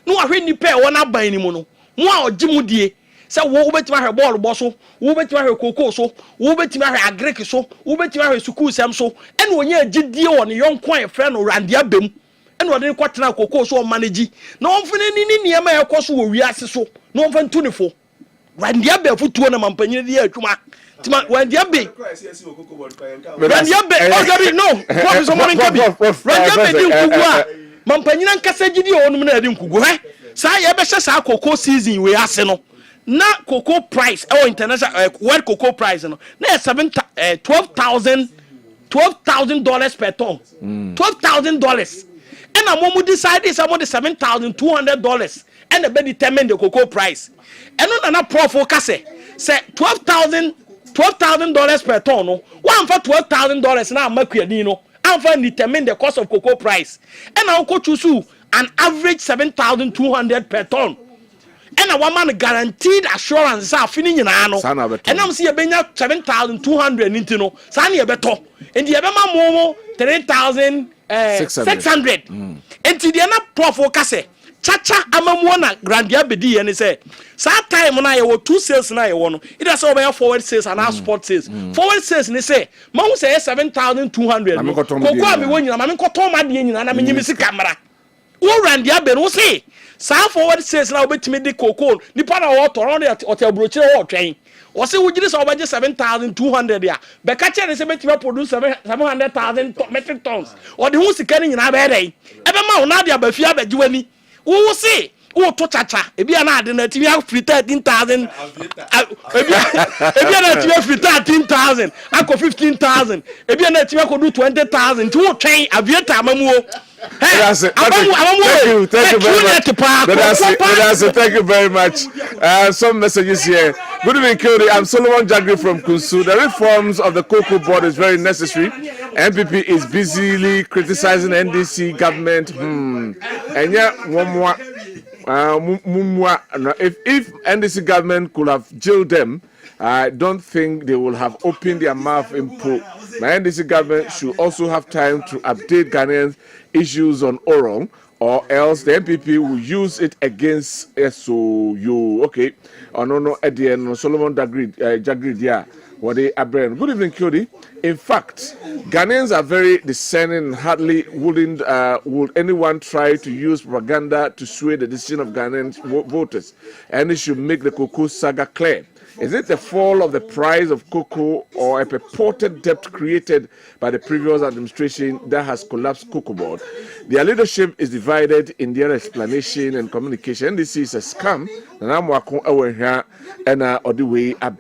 Speaker 1: no ahwe nipa e wona ban ni mu no mo a ogimudie say wo betima hwe ball boso wo betima hwe cocoa so wo betima hwe agric so wo betima hwe school sem so ene onye agidie won yonko e frɛ no randia bem ene wode kwatena cocoa so o manage na onfene ni niema e koso wo wiase so na onfa ntunifo randia be futuo na mampanyini de atwuma tima randia be randia be no professor mo nkabi randia be di nkugua
Speaker 3: mampanyina nkasa gidi onum na adi nkugu he saa ye be hye saa cocoa season we ase no na cocoa price international world cocoa price no na $12,000 per ton. $12,000 and a moment decided some of the $7,200 and the be determine the cocoa price and on a pro focus say $12,000 per ton no one for $12,000 now make no and for determine the cost of cocoa price and now go choose an average $7,200 per ton and a woman guaranteed assurance are finishing and I'm see a benya $7,200 into no sani a beto and the abema momo 3,600 and the na pro focus chacha amamwana grandia bedi and say sa time na ye 2 sales na ye wono it has over forward sales and spot sales forward sales ni say ma say 7,200 koko ami wonyina ma me koto ma de nyina na me nyimi sika mara wo randia be no say sa forward sales na obetimi de koko nipa na wo toro na hotel brochire wo twen o say wo giri so obaje 7,200 ya be ka chere say betimi produce 700,000 metric tons o de hu sika ni nyina be dey ebe ma wo na de abafi abaji wani wo say wo to chacha ebi na ade na timi free 13,000 ebi na timi free 13,000 ako 15,000 ebi na timi ko do 20,000 ti wo twen aviator amamuo.
Speaker 1: Thank you very much. Thank you very much. Some messages here. Good evening, Kodi. I'm Solomon Jagri from Kunsu. The reforms of the Cocoa Board is very necessary. MPP is busily criticizing NDC government. And yet, one more. If NDC government could have jailed them, I don't think they will have opened their mouth in pro. My NDC government should also have time to update Ghanaians' issues on Orong, or else the MPP will use it against SOU. Okay. No, at the end, Solomon Jagri, yeah. What they are brand. Good evening, Kodi. In fact, Ghanaians are very discerning and hardly would anyone try to use propaganda to sway the decision of Ghanaian voters. And it should make the cocoa saga clear. Is it the fall of the price of cocoa or a purported debt created by the previous administration that has collapsed Cocoa Board? Their leadership is divided in their explanation and communication. This is a scam. And I'm walking over here and on the way I'm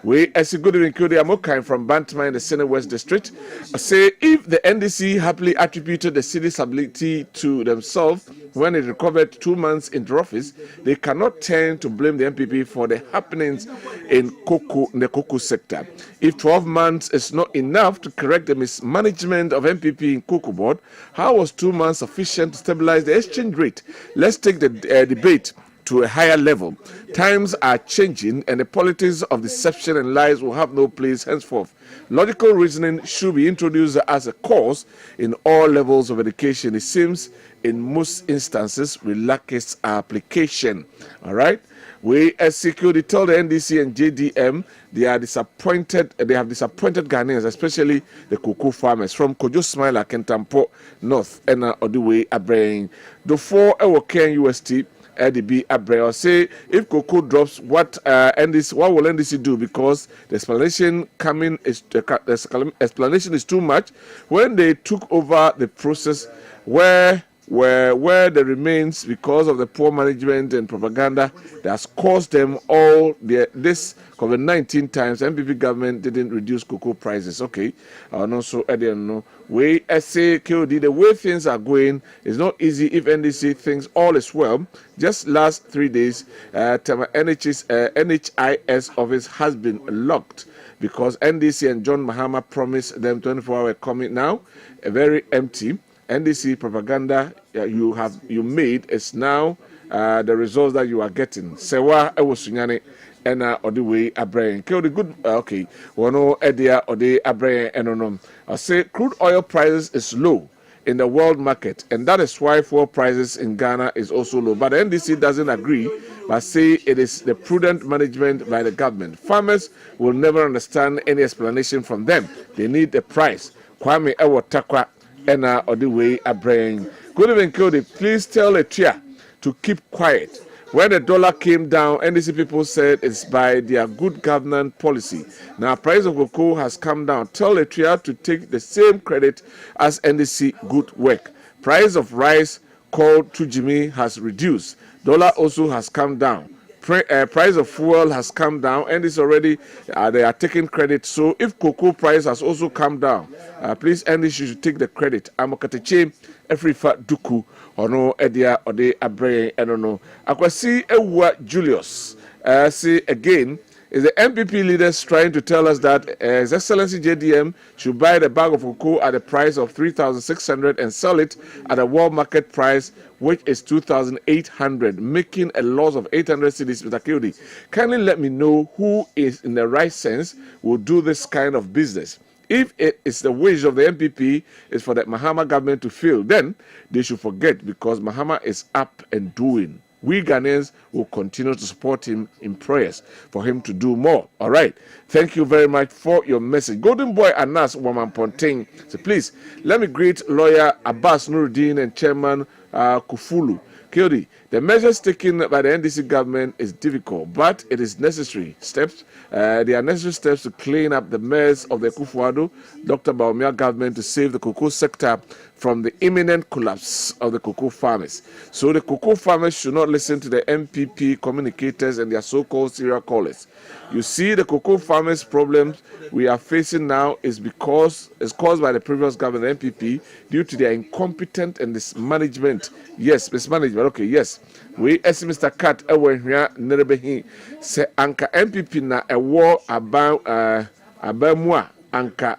Speaker 1: we as a good including Amokai from Bantama in the Senate West District say if the NDC happily attributed the city's ability to themselves when it recovered 2 months into office, they cannot turn to blame the MPP for the happenings in the cocoa sector. If 12 months is not enough to correct the mismanagement of MPP in Cocoa Board, how was 2 months sufficient to stabilize the exchange rate? Let's take the debate to a higher level. Times are changing and the politics of deception and lies will have no place henceforth. Logical reasoning should be introduced as a course in all levels of education. It seems in most instances we lack its application. All right. We as security tell the NDC and JDM they have disappointed Ghanaians, especially the cocoa farmers from Kojo Smiler, Kentampo North, and all the way Abrain. The 4 Ken UST LDB Abreu say if cocoa drops, what will NDC do? Because the explanation is too much. When they took over the process, where the remains because of the poor management and propaganda that has caused them all this COVID-19 times, MPP government didn't reduce cocoa prices. Okay, and also I don't know. We say KOD, the way things are going is not easy if NDC thinks all is well. Just last 3 days, NHIS office has been locked because NDC and John Mahama promised them 24-hour coming now, very empty. NDC propaganda you made is now the results that you are getting. Sewa Ewosunyane and or the way Abraham. The good okay. Wano Edia or the Abraham and I say crude oil prices is low in the world market, and that is why fuel prices in Ghana is also low. But the NDC doesn't agree, but say it is the prudent management by the government. Farmers will never understand any explanation from them. They need the price. Kwame Ewotakwa and or the way Abraham. Good evening, Cody. Please tell Etia to keep quiet. When the dollar came down, NDC people said it's by their good governance policy. Now, price of cocoa has come down. Tell Etia to take the same credit as NDC good work. Price of rice called Tujimi has reduced. Dollar also has come down. Price of fuel has come down, and it's already they are taking credit. So if cocoa price has also come down, please, and you should take the credit. Amokateche every fat duku or no edia or de abre I don't know. Akwasi Ewa Julius see again. Is the MPP leaders trying to tell us that His Excellency JDM should buy the bag of cocoa at the price of 3,600 and sell it at a world market price, which is 2,800, making a loss of 800 cedis, Mr. Kildi? Kindly let me know who is in the right sense will do this kind of business. If it is the wish of the MPP is for the Mahama government to fail, then they should forget, because Mahama is up and doing. We Ghanaians will continue to support him in prayers for him to do more. All right. Thank you very much for your message. Golden Boy Anas Waman Ponting. So please, let me greet lawyer Abbas Nuruddin and Chairman Kufulu. Kildi, the measures taken by the NDC government is difficult, but it is necessary steps. There are necessary steps to clean up the mess of the Kufuado, Dr. Baumia government to save the cocoa sector from the imminent collapse of the cocoa farmers. So the cocoa farmers should not listen to the MPP communicators and their so-called serial callers. You see, the cocoa farmers' problems we are facing now is caused by the previous government, MPP, due to their incompetent and mismanagement. Yes, mismanagement. Okay, yes. We, as Mr. Kat, ewe here nerebehi se anka MPP na ewo abamua anka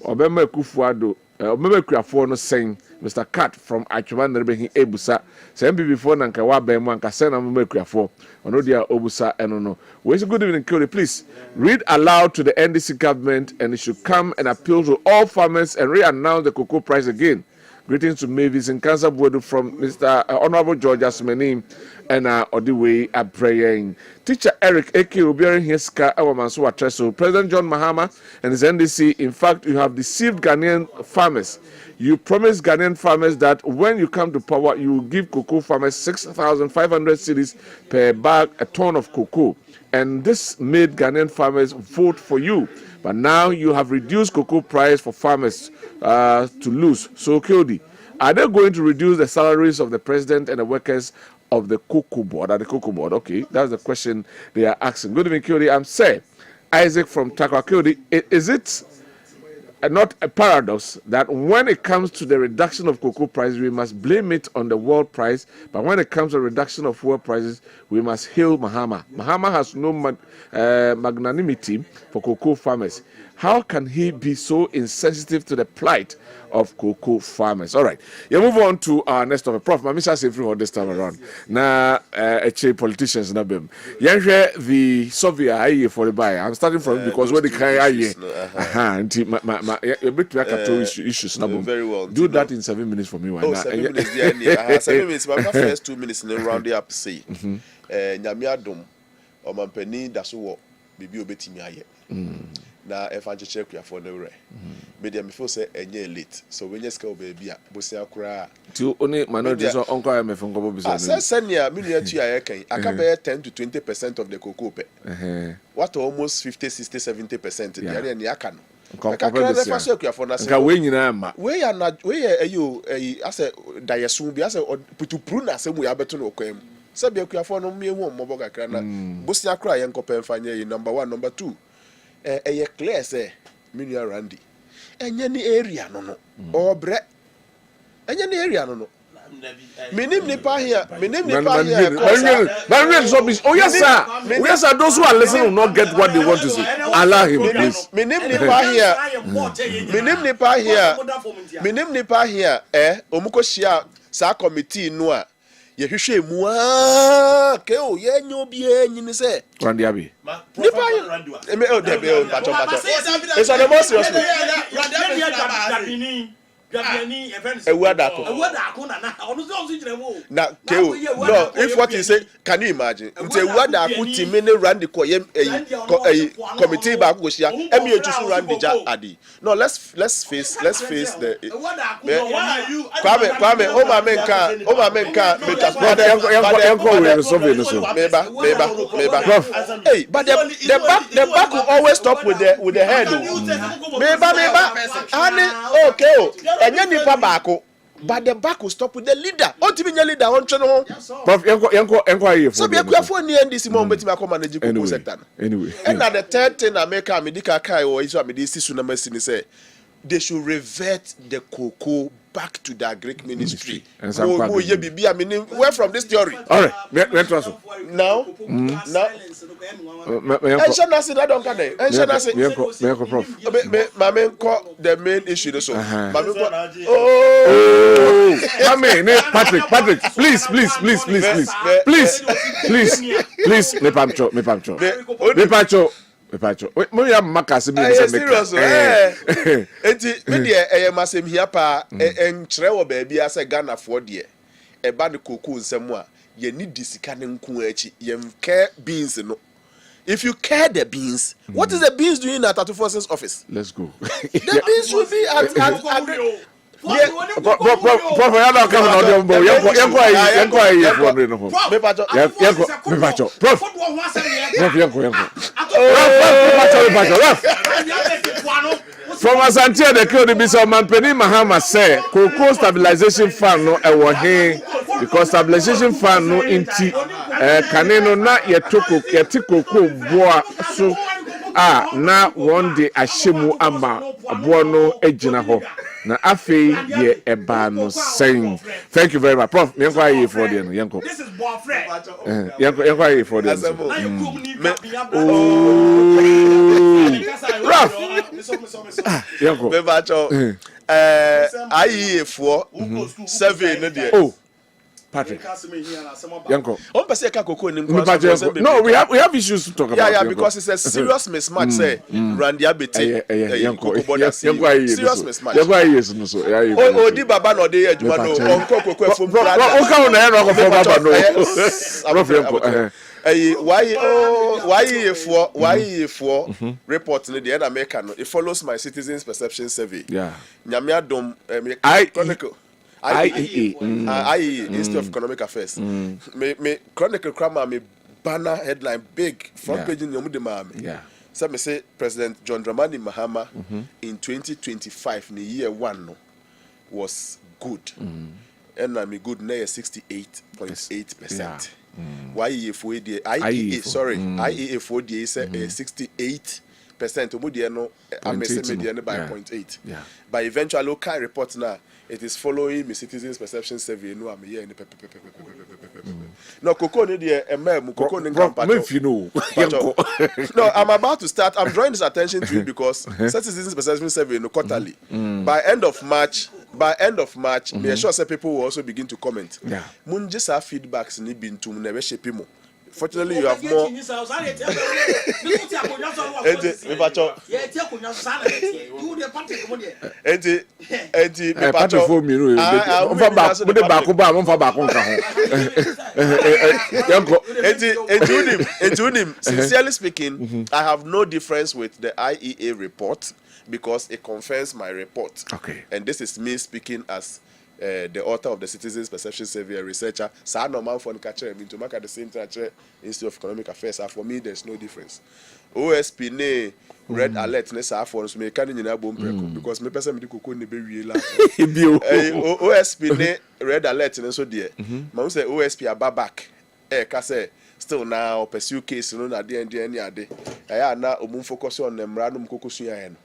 Speaker 1: obema Kufuado obema Kuafo no sen Mr. Kat from Achuma nerebehi ebusa se MPP for na anka wa abamua anka sen na obema Kuafo ono dia obusa eno no. We say good evening, Kodi. Please read aloud to the NDC government, and it should come and appeal to all farmers and re-announce the cocoa price again. Greetings to Mavis in Cancer Board from Mr. Honorable George Asmani and Odiwe Abraying. Teacher Eric Eke Obiari Heska Awamansu Atreso. President John Mahama and his NDC, in fact, you have deceived Ghanaian farmers. You promised Ghanaian farmers that when you come to power, you will give cocoa farmers 6,500 cedis per bag, a ton of cocoa. And this made Ghanaian farmers vote for you. But now you have reduced cocoa price for farmers to lose. So, Kildi, are they going to reduce the salaries of the president and the workers of the cocoa board? At the cocoa board, okay, that's the question they are asking. Good evening, Kildi. I'm Sir Isaac from Takwa. Kildi, is it not a paradox that when it comes to the reduction of cocoa prices, we must blame it on the world price, but when it comes to reduction of fuel prices, we must hail Mahama? Mahama has no magnanimity for cocoa farmers. How can he be so insensitive to the plight of cocoa farmers? All right, you move on to our next topic. Prof, I'm say free this time around. Now, politicians na bem. The Soviet for the buy. I'm starting from because when the guy issues na bem.
Speaker 4: Very well.
Speaker 1: Do that in 7 minutes for me.
Speaker 4: Oh, 7 minutes. Yeah, 7 minutes. But my first 2 minutes in round up say. Nyamiadum or mampeni daso bibi obetimi aye. Na efanche check ya for no re. Media me feel say enye late. So when you scale baby a bosia kura.
Speaker 1: To only manager so uncle I me from go business.
Speaker 4: Say senior million tu aye kan. Aka be 10 to 20% of the cocoa pe. What almost 50, 60, 70%. There and aka no. Aka na fa check ya for na say.
Speaker 1: Aka we nyina ma.
Speaker 4: We ya na we ayo ase dayesu bi ase putupru na se mu ya beto no kwam. Sabi akuafo no me hu mmobo kakra na bosia kura ye nkopem fanya yi number 1 number 2 eye clear say minia Randy enye ni area no no obre enye ni area no no minim ni pa here
Speaker 1: oh yes sir those who are listening will not get what they want to say. Allow him, please.
Speaker 4: minim ni pa here omuko shia sa committee no a ye hwehwe mu a ke o ye nyo bia nyini se
Speaker 1: Randy Abi
Speaker 4: nipa me o de be o pacho it's on the most serious na ke o no if what you say can you imagine nte ewada aku timi ne Randy ko ye committee ba ko sia emi etusu Randy ja adi no let's face the Kwame o ma menka make us meba hey but the back will always stop with the head meba ani okay o enye nipa baako but the back will stop with the leader. Ultimately, leader on channel.
Speaker 1: Prof, yanko aye
Speaker 4: So be a for near this moment to come manage the sector.
Speaker 1: Anyway.
Speaker 4: And now the third thing I make a medical kai or is what me this is number say they should revert the cocoa back to the Greek ministry. Where from this theory?
Speaker 1: All right, let's also.
Speaker 4: Now, and shall not say that don't come there. And shall not say,
Speaker 1: Prof.
Speaker 4: my man call the main issue. So,
Speaker 1: Patrick, please, me pamcho. Wait, Maria Macas,
Speaker 4: serious. Enti, me dear, masem here pa, and Trewo baby as a Ghana for dear. A bad cocoa somewhere. Ye need this canning kuechi, ye care beans no. If you care the beans, what is the beans doing at Tattoo Forces office?
Speaker 1: Let's go.
Speaker 4: The beans should be at
Speaker 1: Prof, I don't come on audio. From Asantia, the kill the Bishop Mampeni Mahama say, Cocoa Stabilization Fund no here because Stabilization Fund no inti Caneno na yetiko boa so na one day ashemu ama abono ejina ho. Na afi ye eba no saying. Thank you very much, Prof. Yanko aye for the yanko.
Speaker 5: This is boyfriend.
Speaker 1: Yanko aye for the. Rough. Yanko.
Speaker 4: Me bacho. Aye for 7 no there.
Speaker 1: Oh. Patrick. Yanko.
Speaker 4: On pass ka cocoa nim
Speaker 1: No, we have issues to talk about.
Speaker 4: Yeah, because it's a serious mismatch. Say, Randy Abete.
Speaker 1: Yanko.
Speaker 4: Serious mismatch.
Speaker 1: Yanko is no so.
Speaker 4: Oh, di baba no dey adwuma no. Onko cocoa from brother.
Speaker 1: O ka na no for baba no.
Speaker 4: Why for report in the end America no. It follows my citizens perception survey.
Speaker 1: Yeah.
Speaker 4: Nyame adom chronicle IEA, Institute of Economic Affairs. Me chronicle crama me banner headline big front page in Yomudema.
Speaker 1: Yeah.
Speaker 4: So me say President John Dramani Mahama in 2025 in year 1 no, was good. And I'm good now 68.8%. IEA for the IEA for the is 68%. Omudi no media by 0.8.
Speaker 1: Yeah.
Speaker 4: But eventually local report now it is following me citizens perception survey no am here no cocoa ni dey cocoa ni no, I'm about to start. I'm drawing this attention to it because citizens perception survey no quarterly. By end of March, me sure say people will also begin to comment.
Speaker 1: Yeah.
Speaker 4: Mun just have feedbacks ni bintu na we shape mo. Fortunately, you have more. Sincerely speaking, I have no difference with the IEA report because it confirms my report.
Speaker 1: Okay.
Speaker 4: And this is me speaking as the author of the Citizens Perception Survey, a researcher. So no man for catcher to make at the same time Institute of Economic Affairs. For me, there's no difference. OSP ne red alert ne sa for so me can in because me person me di kokon ne be wie la. OSP ne red alert ne so there. Man say OSP aba back. Ka say still now pursue case no na dey any ade. Na omun focus on mra no mkokosu ya no.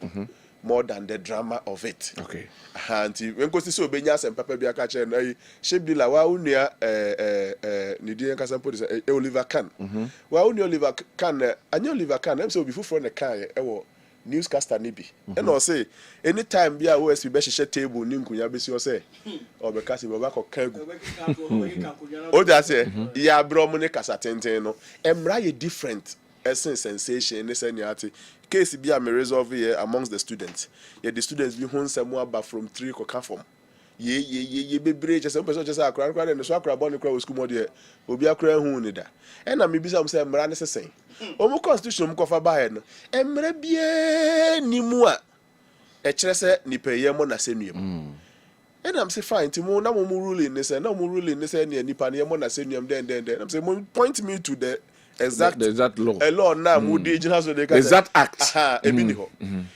Speaker 4: More than the drama of it.
Speaker 1: Okay.
Speaker 4: And when go see so benya sem papa bia ka che na shebi la wa unua ni di enka sampo de Oliver Kahn. Wa unua Oliver Kahn anya Oliver Kahn em say obi fufuro ne kan e wo newscaster ni bi. E no say anytime bia OSP be hye table ni nkunya be si o say obeka si baba ko kagu. O da say ya bro mu ne kasa tenten no. Emra ye different essence sensation ne seniati case be a resolve here amongst the students. Yeah, the students be home somewhere back from 3 koka form. Ye be break just some person just akra and so akra born akra school model. Obi akra hu ni da. And am be some say mra necessary. Omo constitution mo kofa ba he no. Emra bie ni mu a e kire se nipa ye mo na senuam. And I'm say fine timo na mo ruling ne say na mo ruling ne say nipa ne mo na senuam den. I'm say point me to the exact
Speaker 1: the exact law.
Speaker 4: A law now would the general so they
Speaker 1: The exact act.
Speaker 4: aha e bi ni ho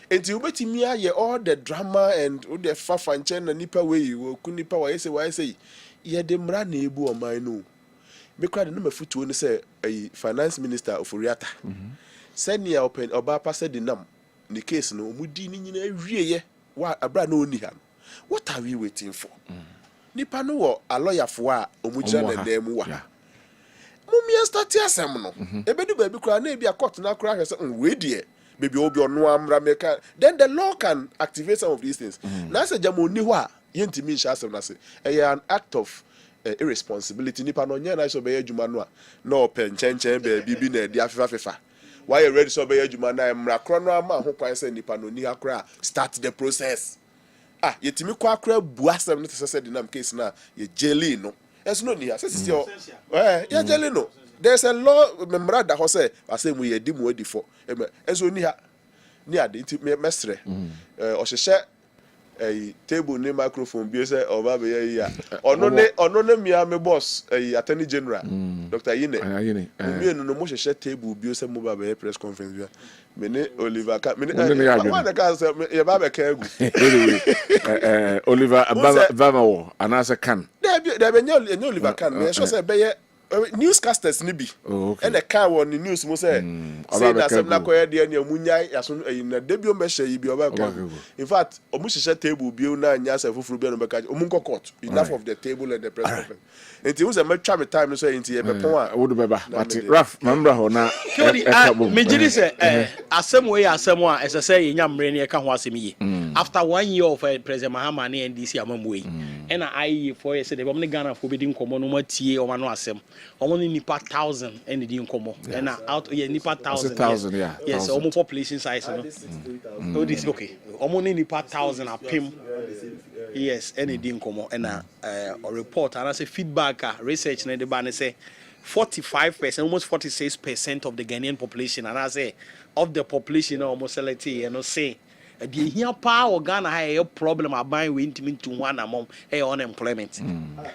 Speaker 4: enti obetimi aye all the drama and all the fafa nchen na nipa we wo ku nipa wa say ye de mra na ebu o man no me kra de no mafutuo ni say finance minister Oforiata senior open oba pass the nam the case no omudi ni nyina wieye wa abra na oni ha what are we waiting for nipa no wo a lawyer fo a omujira na dem wa mumia start asem no ebedu baby kra na e bia court na kra hwese we die baby obi ono amra meka then the law can activate some of these things na say jamoni ho a yentimi nsha asem na say an act of irresponsibility nipa no nya na so be adwuma no a na open chenchen baby bi na di afefa why you ready so be adwuma na mra kro no ama ho kwan say nipa no ni akra start the process yetimi kwa akra bu asem no say dinam case na ye jelly no eso no ni ya say ya jelly no there's a law memra da ho say asem we yedi mu adi for eso ni ha ni ade nti mesre o hye table ni microphone bi say oba be ya ono ne mia me boss attorney general Dr. Yine mi no mo hye table bi say mo ba be press conference bi me ne Oliver ka me ne ka say ye ba be ka egu
Speaker 1: Oliver Abamawo anasa kan
Speaker 4: there be nye Oliver kan me so say be ye newscasters ni bi and the car won the news mo say na sem na koye de na munyai yaso na debio me hye bi oba ka in fact omu hye table bi na anya say fufuru bi no be ka omu nko court enough of the table and the press conference enti we say me twa me time so enti e be pon a
Speaker 1: would be ba but raf member ho na
Speaker 3: me jiri say asem we asem a ese say yenya mre ne ka ho asem yi after 1 year of President Mahama na NDC amamwe and I for say the bomne Ghana for be din komo no matie o ma no asem only nipa 1000 and the incomo and out nipa 1000 yes almost population size no oh this okay only nipa 1000 a pim yes and the incomo and a report and I say feedback research na the ban say 45% almost 46% of the Ghanaian population and I say of the population almost select say the here power Ghana have a problem about we intimate to one among unemployment.
Speaker 1: The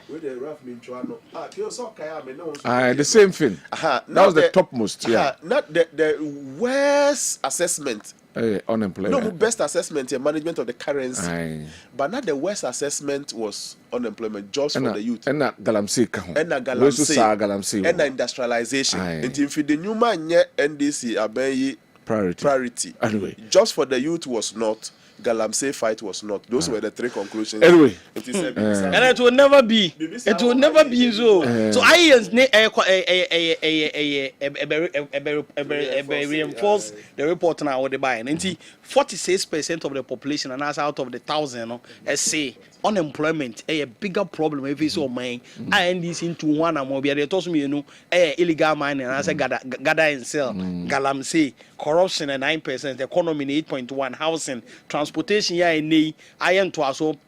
Speaker 1: same thing. That was the topmost.
Speaker 4: Not the worst assessment.
Speaker 1: Unemployment.
Speaker 4: No, best assessment and management of the currency. But not the worst assessment was unemployment jobs for the youth.
Speaker 1: And that galamsey.
Speaker 4: And industrialization. And if the new man NDC abayi priority.
Speaker 1: Anyway,
Speaker 4: just for the youth was not. Galamsey fight was not. Those were the three conclusions.
Speaker 1: Anyway,
Speaker 3: and it will never be. It will never be so. So I reinforce the report now with the buy. And 46% of the population, and that's out of the 1,000, say unemployment a bigger problem if it's all mine. I end this into one and more. They told me, illegal mining, and I said, gather and sell. Galamsey, corruption at 9%, the economy 8.1, housing, transportation, iron to us, so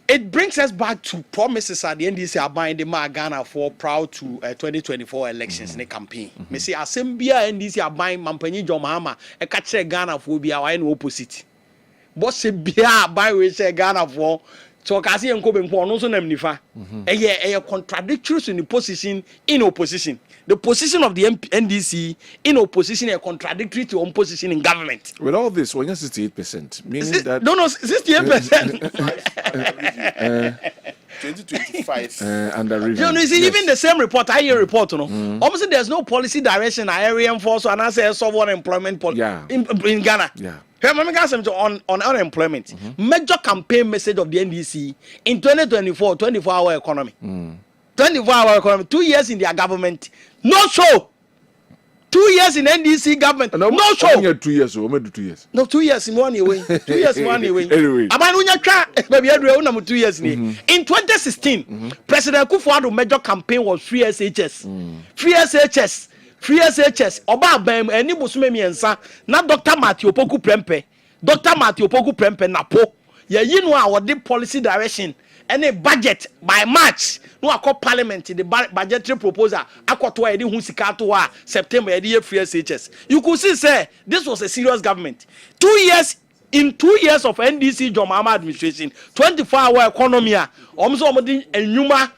Speaker 3: it brings us back to promises at the NDC are buying the Ghana for proud to 2024 elections in the campaign. Me say Asembia NDC are buying Mampani John Mahama a catch Ghana for be our opposite. But se bia buy we say Ghana for so kasi enko be nko no so nam nifa a contradictory in the position in opposition. The position of the NDC in opposition is contradictory to opposition in government.
Speaker 1: With all this, when you're 68%, meaning that
Speaker 3: no 68%.
Speaker 4: 2025
Speaker 1: under review.
Speaker 3: You know, see, even the same report, I hear report, obviously there's no policy direction. I reinforce and I say sovereign employment in Ghana.
Speaker 1: Yeah.
Speaker 3: On unemployment, major campaign message of the NDC in 2024, 24-hour economy. 24-hour economy, 2 years in their government, no show. 2 years in NDC government, no show.
Speaker 1: 2 years, or maybe 2 years.
Speaker 3: No, 2 years in one away. 2 years in one away.
Speaker 1: Anyway,
Speaker 3: maybe 2 years in 2016, President Kufuor major campaign was free SHS. Free SHS. Oba bam eni bosume miensa na Dr. Matthew Opoku Prempe. Dr. Matthew Opoku Prempe napo. Ye yinu a wodi policy direction. Any budget by March no akọ parliament the budgetary proposal akọto edi hu sika to a September edi free SHS. You could see say this was a serious government. 2 years in 2 years of NDC John Mahama administration 24-hour economy omso omodi enuma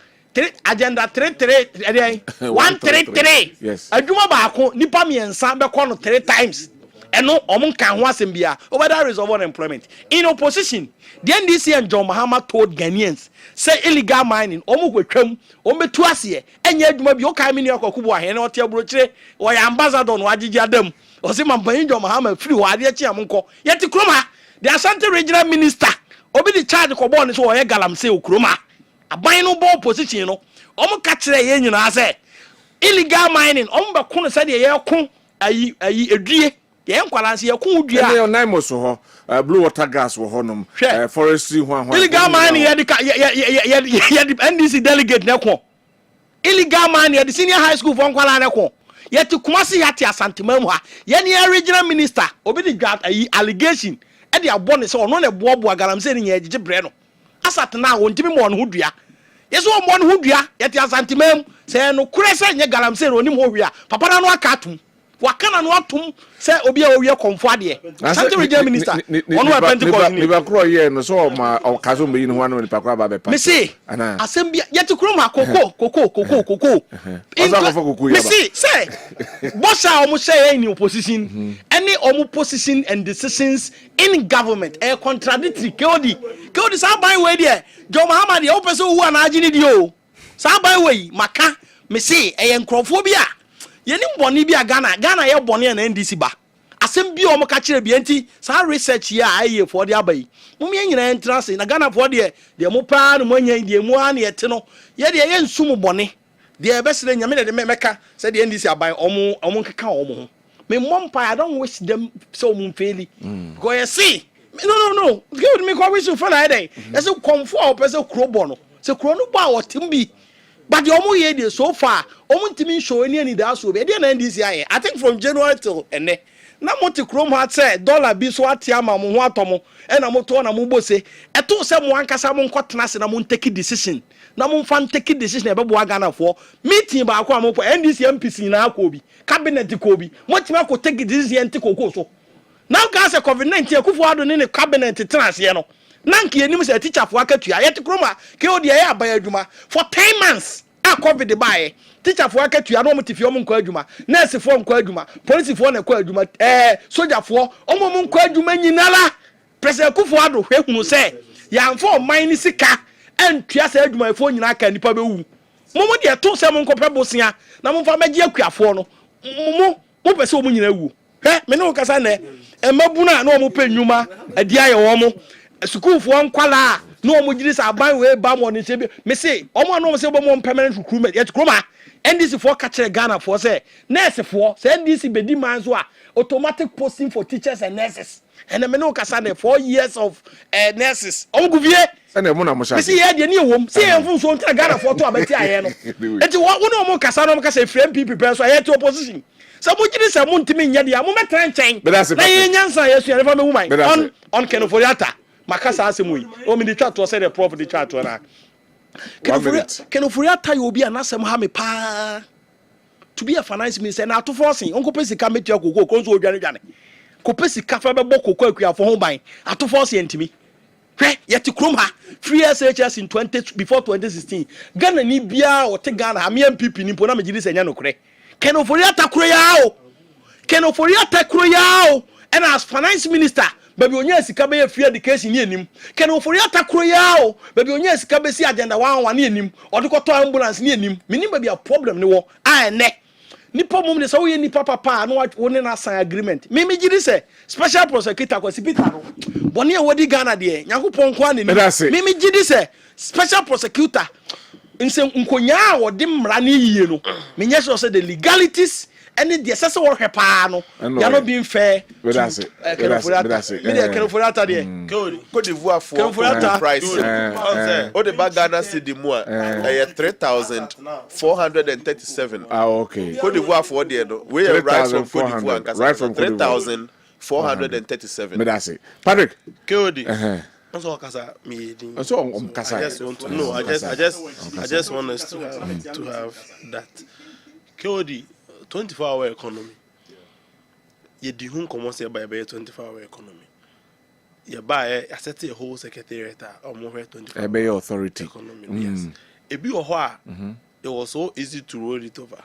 Speaker 3: agenda 133
Speaker 1: yes
Speaker 3: adwuma baako nipa miensa be kɔ no 3 times eno omon kan ho asem bia over that resolve unemployment in opposition the NDC and John Mahama told Ghanaians say illegal mining omo kwatwam ometu ase enye adwuma bi o kan me nua kwakubu ahe na ote abrochire o ya ambassador no agigi adam o se mampan John Mahama free wa ade achi amnko yeti kroma the Ashanti regional minister obi di charge ko bo ne so o ye galamsey okroma aban no bo opposition no omo ka kire ye nyina say illegal mining omo be kono say de ye ko ayi edue ye nkwalanse ye ko dua
Speaker 1: e nine mo so ho blue water gas wo honom forestry ho
Speaker 3: illegal mining ye NDC delegate ne ko illegal mining ye senior high school for nkwala ne ko ye ti kumasi ya ti asantemam ha ye ne regional minister obi di gat ayi allegation e de abo ne se ono ne boabo agaramse ne ye gige bre no asat na wo ntimi mo no ho dua ye so mo no ho dua ye ti asantemam se no kure se nye garamse no ni mo hwia papa na no aka atum wakana no atum se obi a owie konfo ade Ashanti regional minister ono wa Pentecost
Speaker 1: ni ba kro ye no so ma o kazo mbe yin ho anu ni pa kro ba be pa
Speaker 3: me see asem yeti kro ma koko me see say bossa omo say in opposition any omo position and decisions in government contradictory kodi sa ban we there John Mahama de opese wu ana agini di o sa ban we maka me see nkrofo bi a yeni boni bi a Ghana ye boni na NDC ba asem bi o mo ka kire bi enti sa research ya aye for the abai mo me nyina entrance na Ghana for de mo pa no mo nya de mo an ye te no ye de ye nsum boni de e besere nyame de meka say the NDC abai omo keka omo me mompa I don't wish them so mo faili go ye see no give me ko wish you for like dey e say comfort person kro bo no say kro no ba o timbi. But the omo ye dey so far omo ntimi show any that so be dey na NDC aye I think from January till ene na mo te krom ha say dollar bi so atia ma mo ho atomo e na mo to na mo bose e to say mo ankasa mo nkotena se na mo take decision na mo fan take decision e be bo Ghana for meeting ba akwa mo NDC MPC na akwa obi cabinet ko obi mo tima ko take decision enti kokko so now ka say COVID-19 akufo ado ne cabinet tenase no nanki enim say teacher for akatua yet kroma ke odi ya aban adwuma for 10 months a COVID buy teacher for akatua no motifi om nkwa adwuma nurse for nkwa adwuma police for na nkwa adwuma soldier for omom nkwa adwuma nyinala president kufo ado hwehunu say ya mfo man ni sika entua say adwuma fo nyina aka nipa bewu momo de to say mo nkopɛ bosia na mo fa magye akuafo no mo pese om nyina wu me no kasa ne emabuna na omo pe nnwuma adi aye wo mo school for nkwala no omo giri sa ban we ba mo ne se me say omo no se bo mo permanent recruitment yet kroma NDC for catch Ghana for say nurse for say NDC be demand so automatic posting for teachers and nurses and me no kasa ne 4 years of nurses omo guvie
Speaker 1: ene mo na mo sha
Speaker 3: me say ye de ne ewom say ye mfu so ntra Ghana for to abeti aye no enti wo no omo kasa no omo kasa free MPP person aye to opposition so mo giri sa mo ntimi nya de a mo metra nchen na ye nyansa ye so ye fa me woman on kenoforiata makasa asemu yi o mi di twa to say the prof di twa to na kenoforiata yo bi anasem ha me pa to be a finance minister na to forcing onko pesi ka metia kokoko konso odwane ko pesi ka fa be bokoko akuafo ho ban ato forcing ntimi hwe yeti krom ha free SHS in 2016 Ghana ni bia o te Ghana ha me MPP ni mpo na me gidi senya nokre kenoforiata kro ya o and as finance minister baby onya sika be free education ni enim kenoforiata kro ya o baby onya sika be si agenda 1 ni enim odikoto ambulance ni enim minim baby a problem ni wo ane nipa mum de so ye nipa papa no woni na sign agreement me gidi se special prosecutor ko sipita no boni e wodi Ghana de yakopon kwa ne me gidi se special prosecutor nse nkonya a wodi mra ne yie no me nya so say the legalities and the assessor work pa no ya no being fair
Speaker 1: me that's it
Speaker 3: me dey kenoforiata de
Speaker 4: Cote d'Ivoire for price o de Ghana cedi mu a 3,437
Speaker 1: okay
Speaker 4: Cote d'Ivoire for there no we are right from Cote d'Ivoire
Speaker 1: right from
Speaker 4: 3,437
Speaker 1: me that's it Patrick
Speaker 2: Kodi so kasa me din
Speaker 1: so kasa
Speaker 2: I just want us to have that Kodi 24-hour economy. You do whom come say by 24-hour economy. You buy a set a whole secretariat or more 24-hour
Speaker 1: authority
Speaker 2: economy. Yes. ebi oho it was so easy to roll it over.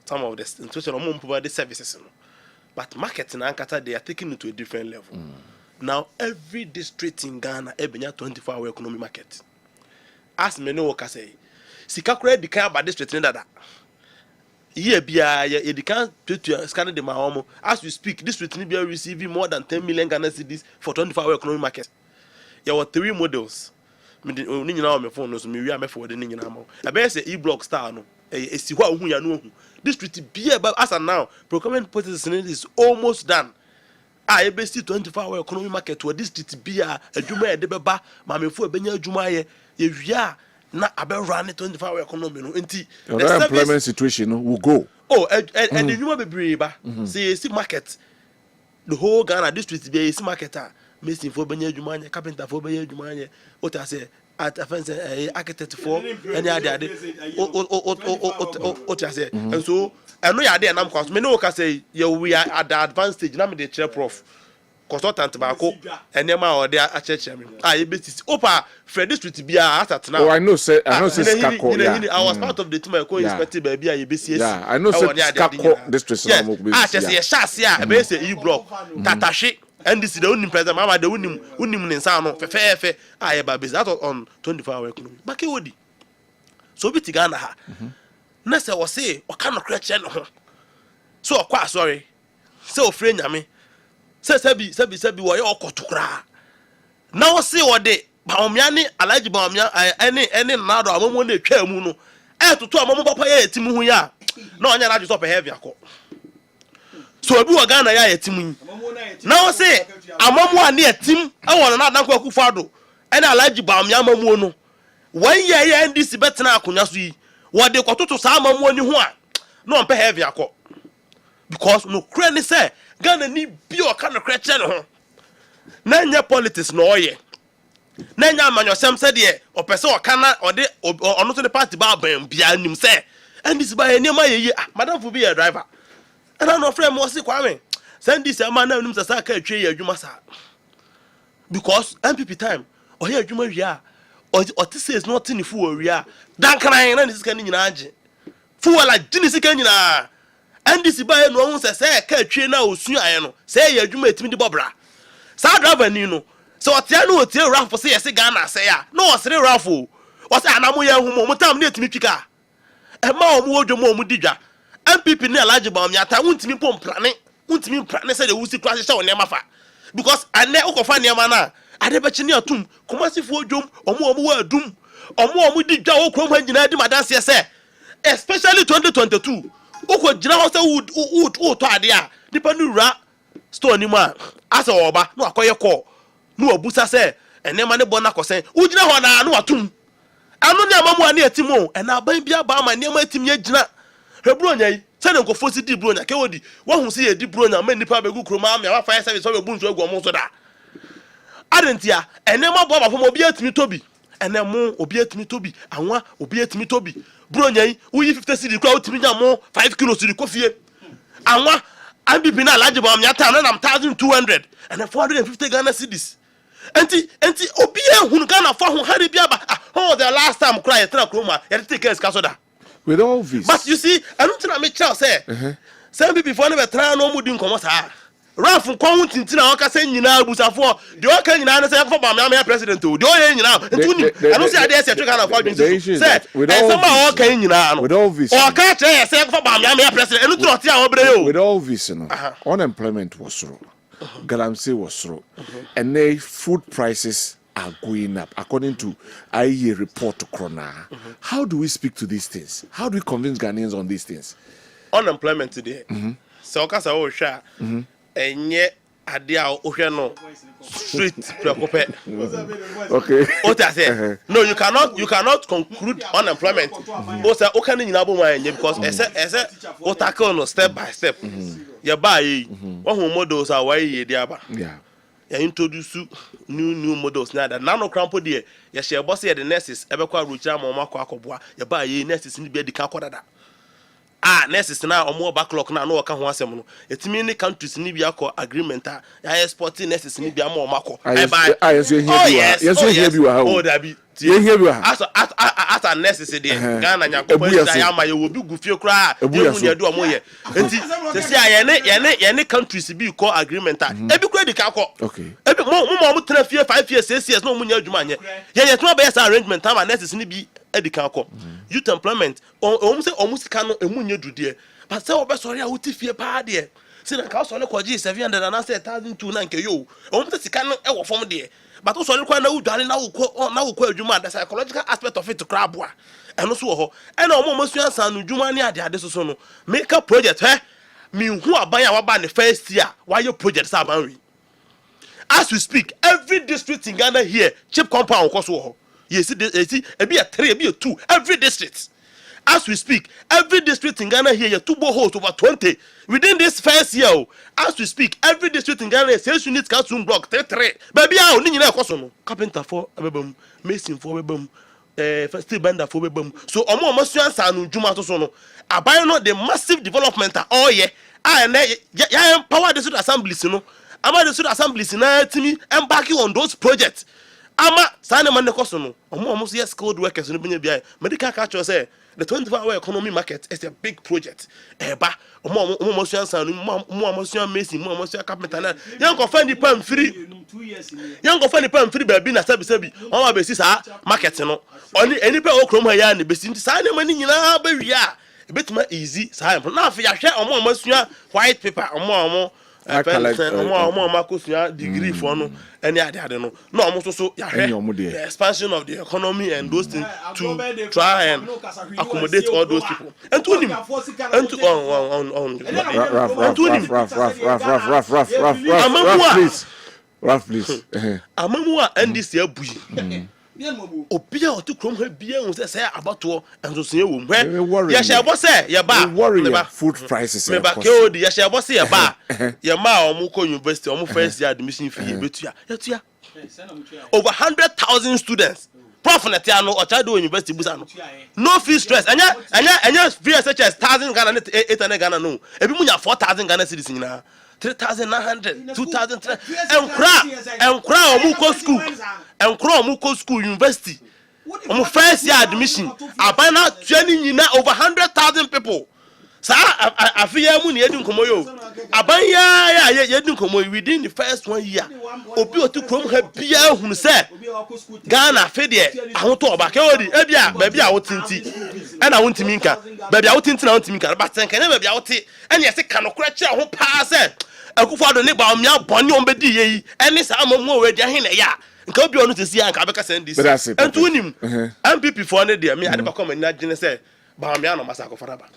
Speaker 2: Some of the institutional provide services, but marketing and Qatar, they are taking it to a different level. Now every district in Ghana, ebenya 24-hour economic market. As many workers say, Sikakure declare by district in that. Here be a decant to scan the Mahomo. As we speak, district in Libya receiving more than 10 million Ghana cedis for 24-hour economic market. There were 3 models. Me nyina on my phone no so me wi am for the nyina ma. I be say e-block star no. Si ho ahu ya no hu. District be as and now procurement process is almost done. I be see 24-hour economic market to district be adwuma e de beba ma me fo benya adwuma ye wi na abe run 24-hour economy no enti
Speaker 1: the employment situation will go.
Speaker 2: Oh and the adwuma bebre ba say market the whole Ghana district be see market mason for benya adwuma anya carpenter for benya adwuma anya what I say at offense architect for any other what I say and so I know you are there na because me no can say we are at the advanced stage na me dey chair prof consultant baako enema or there a church me you be opa Fred district bia at now.
Speaker 1: Oh, I know say Skako.
Speaker 2: I was part of the team I co inspected by bia you be see.
Speaker 1: Yeah, I know say Skako district na mo be.
Speaker 2: Say chance here be say e block tatashi and this is the only president mama the unim ne nsa no fe aye ba base that on 24-hour economy bake wodi so bi Ghana ha na say wo say o ka no kra che no ho so o kwa sorry say o frɛ nyame say sabi wo ye okotokra na wo say wo de baomia ne alaji baomia ene nado amomo na twa mu no toto amomo papa ye timu hu ya na onya na ju stop heavy akọ so obi wa Ghana ya yetimu yi na wo say amamu ani etim e won na Dankwa Akufo-Addo ene alaji baomia amamu no wan ye ndisi betena akonya so yi wo de kototo sa amamu ani ho a na on pe heavy akọ because no kra ni say Ghana ni bi o ka no kra che no ho na nya politics no oye na nya amanyosem se de o pese o kana o de ono to the party ba ban bia nim say ndisi ba ye ma ye madam fu bi ye driver and I no friend mo si Kwame send this man na nim sasa ka atwe ye adwuma sa because MPP time o ye adwuma wi a o ti says nothing fu o wi a dan kan na ni sika ni nyina age fu wala jini sika nyina and this ba ye no hu sasa ka atwe na osu aye no say ye adwuma etimi di bobra sa driver ni no so o tia no o tia rafo say yes Ghana say ya no o sere rafo o say anamu ye hu mo tam na etimi twika e ma o mu odwo mo di dwa MPP ne alaji ba omiata wuntimi pomplane wuntimi plane say the wusi class show ne mafa because ane ukofa ne ma na ade be chine atum komasifo odwom omo wa adum omo di dwa okrom ha nyina di madanse say especially 2022 ukọ gina ho say wood to ade a nipa nu ra store ni ma asa oba no akoye call no obusa say ene ma ne bona kosen ugina ho na no atum anu ne amamu ani atimo ena aban bia ba ma ne ma atim ye gina hebronya yi se ne nkofo si di bronya ke wodi wo hu si ye di bronya ma nipa begu kroma am ya wa fire service wo be buntu egu omo so da adentia enema bo ba fo obi atimi tobi enemu obi atimi tobi anwa obi atimi tobi bronya yi uyi 50 cedi kwa utimi nya mo 5 kilos di kofie anwa ambibi na alaje ba am ya ta na 1200 and 450 Ghana cedis enti obi ehunu Ghana fo ho hare bia ba oh the last time cry tra kroma ya take case ka so da.
Speaker 1: With all this,
Speaker 2: but you see, I don't think I make sure say. Some people before never try no more doing come out. Ralph count tintina waka say nyina abusafo. The waka nyina na say for ba me president o. The oye nyina. I don't see idea say kind of argument. Say, with all this, waka nyina no. With all this, o ka tell say for ba me president. Enu tro ti a obre o.
Speaker 1: With all this, no. Unemployment was low. Galamsey was low. And the food prices are going up according to IE report to Krona. How do we speak to these things? How do we convince Ghanaians on these things?
Speaker 2: Unemployment today. So kasa o sha enye ade a o hwe no street preoccupy.
Speaker 1: Okay.
Speaker 2: What I say? No, you cannot conclude unemployment. O say o kan nyina bo ma enye because ese o tackle no step by step. Ya ba yi. Wo hu models a why ye dia ba.
Speaker 1: Yeah.
Speaker 2: Ya introduce new models na that nano crampo de ya share boss ya the nurses ebekwa rocha ma ma kwa akoboa ya ba ye nurses ni bia dika kodada nurses na omo backlog na no ka ho asem no etimi ni countries ni bia ko agreement ya export nurses ni bia ma o makọ
Speaker 1: yes we hear bi wa
Speaker 2: oh that be as a necessary Ghana nyakopo say am ye obi gufie kra e hu ne do omo ye enti say ye countries bi call agreement ebi kra di ka ko ebi mo tena fie 5 years 6 years no mo nya adwuma nye ye tuma be arrangement am necessary bi edi ka ko youth employment say omusika no emu nya dudie but say obesori a wuti fie pa de say na ka so le kwaji 700 and say 1002 na nke yo say sika no e wo fom de but also le kwa na udwale na wo adwuma the psychological aspect of it to crab wa eno so ho ena omo masua san no dwuma ne ade so no make a project me hu aban ya waba ne first year why your project sa aban wi as we speak every district in Ghana here chip compound ko so ho yes e be a 3 e be a 2 every district. As we speak, every district in Ghana here, two boreholes over 20 within this first year. As we speak, every district in Ghana, 6 units classroom block 3. Baby, I only need a question. Carpenter for a mason for a steel bender for a so omo masuan sanu juma to so no. Abayo no the massive development oh yeah. And ya empower the student assemblies no. Ama the student assemblies na timi embarking on those projects. Ama sane man the question no. Omo so skilled workers no be bia. Medical culture say the 24-hour economy market is a big project. Eba, mo mason, mo carpenter na. Yan go find the palm free. Yan go find the palm free baby na sabi. On ma be si sa market no. Oni eni pe o krom ha ya na be si sa na mani nyina ba wi a. E betima easy sa na afi ya hwe omo masua white paper omo Marcus degree for no any other no so the expansion of the economy and those things to try and accommodate all those people and to him and to
Speaker 1: rough please
Speaker 2: amamua and this year bui obia otu krom ha bia hu say abato enso so yewom hwe ye hye bo say ye ba
Speaker 1: food prices
Speaker 2: me ba ke odi ye hye bo say ye ba ye ma omu ko university omu first year admission fee betua yetua over 100,000 students prof na tia no ochado university busa no fee stress anya fee such as 1,000 Ghana 800 Ghana no ebi munya 4,000 Ghana cedis nyina 3,900 2,000 and cry omuko school university first year admission abana 20 over 100,000 people sa afia mu ne edin komo yo aban ya yedin komo within the first 1 year obi otu krom ha bia hunu se Ghana fe de ahoto oba ke odi ebia ba bia wotinti na wontimi nka ba bia wotinti na wontimi nka but senka na ba bia wote ene yese kanokura kire ho pa se akufado ne ba omia bone ombedi yeyi ene sa amamu owedi ahe na ya nka obi onu tesi ya nka abeka send this entu unim MPP for ne de me ade ba come na gene se ba omia no masa akofara ba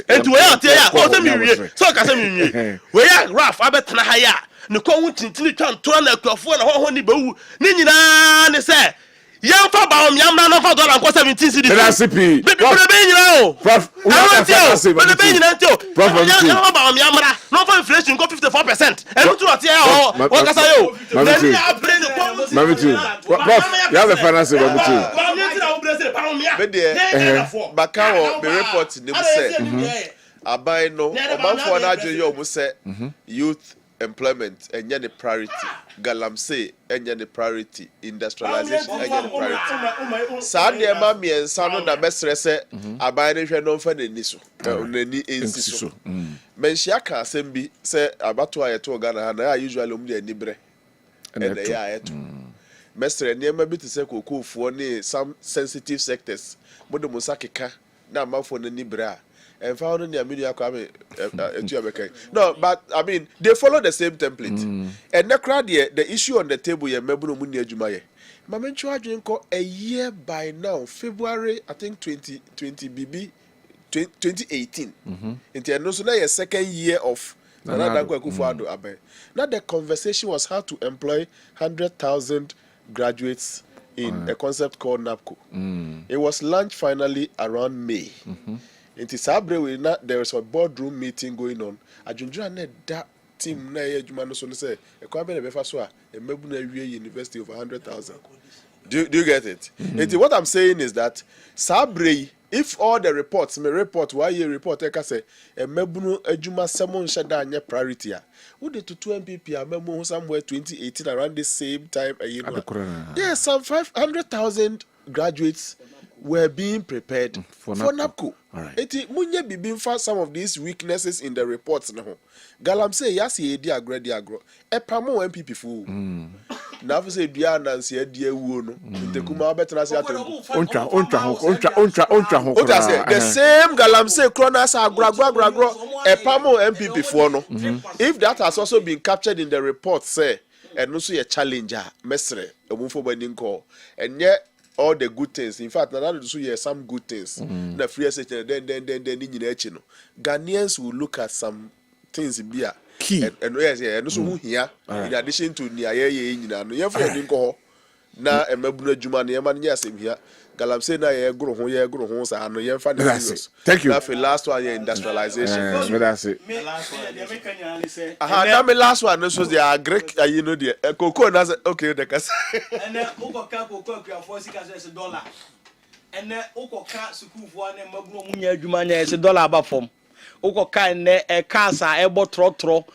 Speaker 2: entu we ya tie ya o se mi wie so ka se mi wie we ya raf abetena ha ya ne ko hu tintini twantora na akuafo na ho ni bawu ni nyina ne se yan fa ba omia mra no fa dollar nko 17 cedis
Speaker 1: recipe
Speaker 2: be nyina o
Speaker 1: prof we
Speaker 2: be nyina ntio yan fa ba omia mra no for inflation go 54% and to atia o kasa yo then ya brain ko
Speaker 1: mami too prof you have a finance mami too
Speaker 4: be there bakawo be report ni say abai no omanfo na ajo yo mu say youth employment enye the priority galamsey enye the priority industrialization enye the priority sa de ma miensa no na mesre se abai ne hwe no mfa nani so nani ensi so menhia ka asem bi se abato ayeto Ghana ha na usually um de anibre and ya ayeto mesre niema bi te se kokofuo ne some sensitive sectors modem sakeka na amafo nani bra and found in the media no, but I mean they follow the same template. And the crowd here, the issue on the table here, Mebuno Munia Jumaye. Mamencho a year by now, February, I think 2020 BB 2018. Into no so a second year of now the conversation was how to employ 100,000 graduates in a concept called NAPCO. It was launched finally around May. In Tisabre, there was a boardroom meeting going on. Ajunjura ne that team na ejuma no so say e kwa be na befa so a emebu na wie university of 100,000. Do you get it? What I'm saying is that Sabre, if all the reports me report why you report e ka say emebu no ejuma semon sheda anya priority a wo de to 2 MPP a memo somewhere 2018 around the same time a year. Yes, some 500,000 graduates were being prepared for NAPCO.
Speaker 1: All right.
Speaker 4: Eti munye bibinfa some of these weaknesses in the reports no. Galamsey yasi edi agro. Epamo MPP fu. Na fu say bia nansi edi ewu no. Ntekuma betra say ato.
Speaker 1: Ontra ho.
Speaker 4: Ota say the same Galamsey krona sa agro. Epamo MPP fu no. If that has also been captured in the report say and also a challenger mesre omufo bani nko. And yet all the good things. In fact, now do so some good things. Na free state then no. Ghanaians will look at some things in beer.
Speaker 1: Key.
Speaker 4: And yes, yeah, and also who here in addition to nia ye nyina no. Ye free nko na emabuna djuma na yema nya asem here. Galamsey na ye gro ho sa no ye fa na serious.
Speaker 1: Thank you.
Speaker 4: That for last one here industrialization.
Speaker 1: That's it.
Speaker 4: Aha, that me last one no so they are Greek you know the cocoa na okay the kas.
Speaker 3: And ukoka cocoa kwa sika say $1. And ukoka school na mabuno munya adwuma nya say $1 aba form. Ukoka ne cancer ebo trotro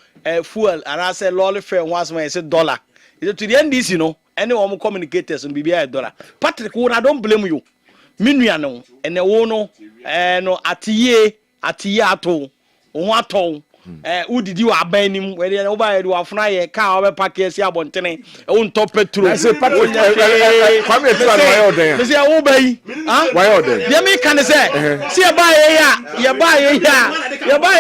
Speaker 3: fuel and I say lolly fair once man say $1. Is to the NDC no any one communicators and be $1. Patrick, I don't blame you. Minua no and wo no no atiye ato wo ato udidi wa abanim we dey oba do afuna ye ka oba pack esi abontene wo ntop petrol
Speaker 1: I say Patrick Kwame Tua why oden
Speaker 3: me say wo bayi
Speaker 1: why oden
Speaker 3: dey me kan say see ye ba ye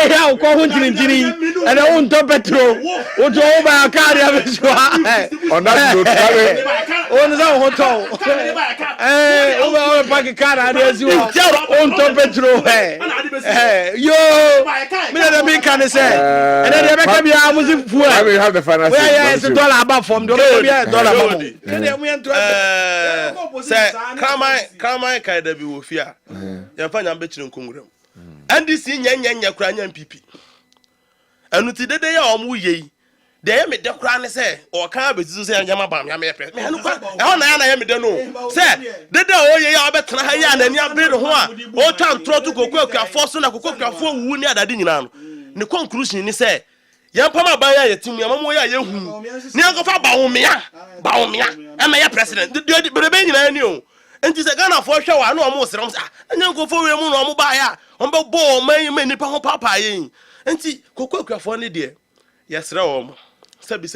Speaker 3: ya ko ho ntirintirin and wo ntop petrol wo to wo ba ka dia be so
Speaker 1: on that note
Speaker 3: on za ho to wo ba pack car na esi wo ntop petrol yo me dey me kan say and then they make me a music fool.
Speaker 1: I will have the finance.
Speaker 3: Where is $1 above from the $1
Speaker 2: say kramai kai da bi wo fia ya fa nya mbechire nkonguram NDC nya kura nya MPP anu ti dede ya omu yei de ya me de kura ne say o kan bezizu say nya mabam ya me press me anu kwa e ho na ya me de no say dede o yei ya obetena ha ya na ni abere ho a o twan tro to kokwa kwafo so na kokwa kwafo wu ni adade nyina no ne conclusion ni say yampama ba ya yetim yamamo ya yehu ni ankofa baomia ama ya president de berebe nyina ni o enti se Ghana fo hwe wa na o mo sere sa anyankofo we mu no o mo ba ya o be bo man nipa ho papa yen enti kokwakufo ne de yesere wo mo sabi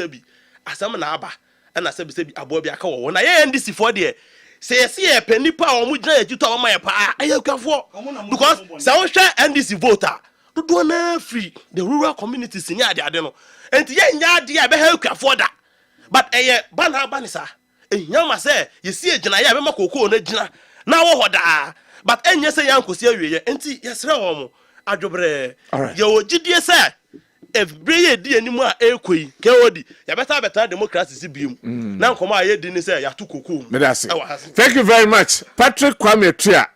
Speaker 2: asam na aba na sabi abo bi aka wo na ye ndisi fo de se yesi ye panipa o mo gina yagito o ma ye pa ayakufo because se wo hwe NDC voter do na free the rural communities ni ade no enti ye nya ade a be ha akufo da but bana banisa enyama se yesi agina ye be makoko na gina na wo hoda but enye se yankosi awiye enti yesere wo mo adwobre ye ogidie se every day animu a ekoi kewodi ya better democracy si bium na nkoma aye di ni say ya to kokum
Speaker 1: thank you very much Patrick Kwame Tua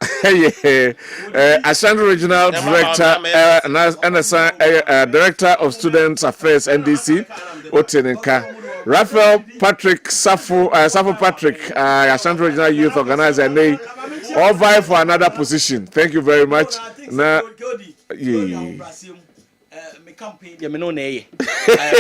Speaker 1: Ashanti Regional Director and Director of Students Affairs NDC Otenenka Raphael Patrick Safo Patrick Ashanti Regional Youth Organizer and all vie for another position. Thank you very much. Na
Speaker 3: campaign ya me no na ye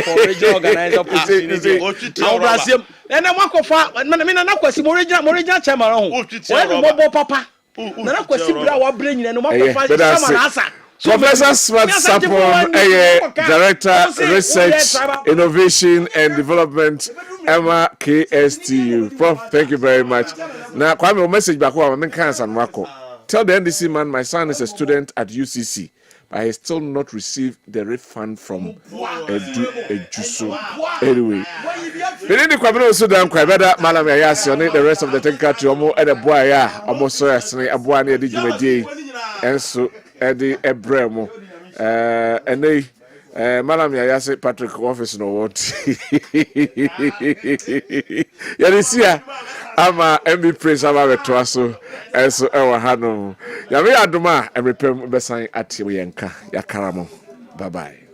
Speaker 3: for regional organizer position and na makofa me na kwasi mo regional chairman ho we mo papa na kwasi bra wa bra nyina no makofa chairman asa
Speaker 1: Professor Smart Sapon, Director Research, Innovation and Development, Emma KSTU. Prof, thank you very much. Now, Kwame, message back home. Tell the NDC man my son is a student at UCC. I has still not received the refund from Ejuso. Anyway, the Kwabena Owusu Dankwa better Malam Yasi on the rest of the technical to Omo and a boy, almost so as a boy near the Jimmy and so Eddie Ebremo. And they Malam Yasi Patrick office no what. Yadisia. Ama MB praise ama betwaso eso ewa hanu ya me aduma e repem besan ati yenka ya karamo bye bye.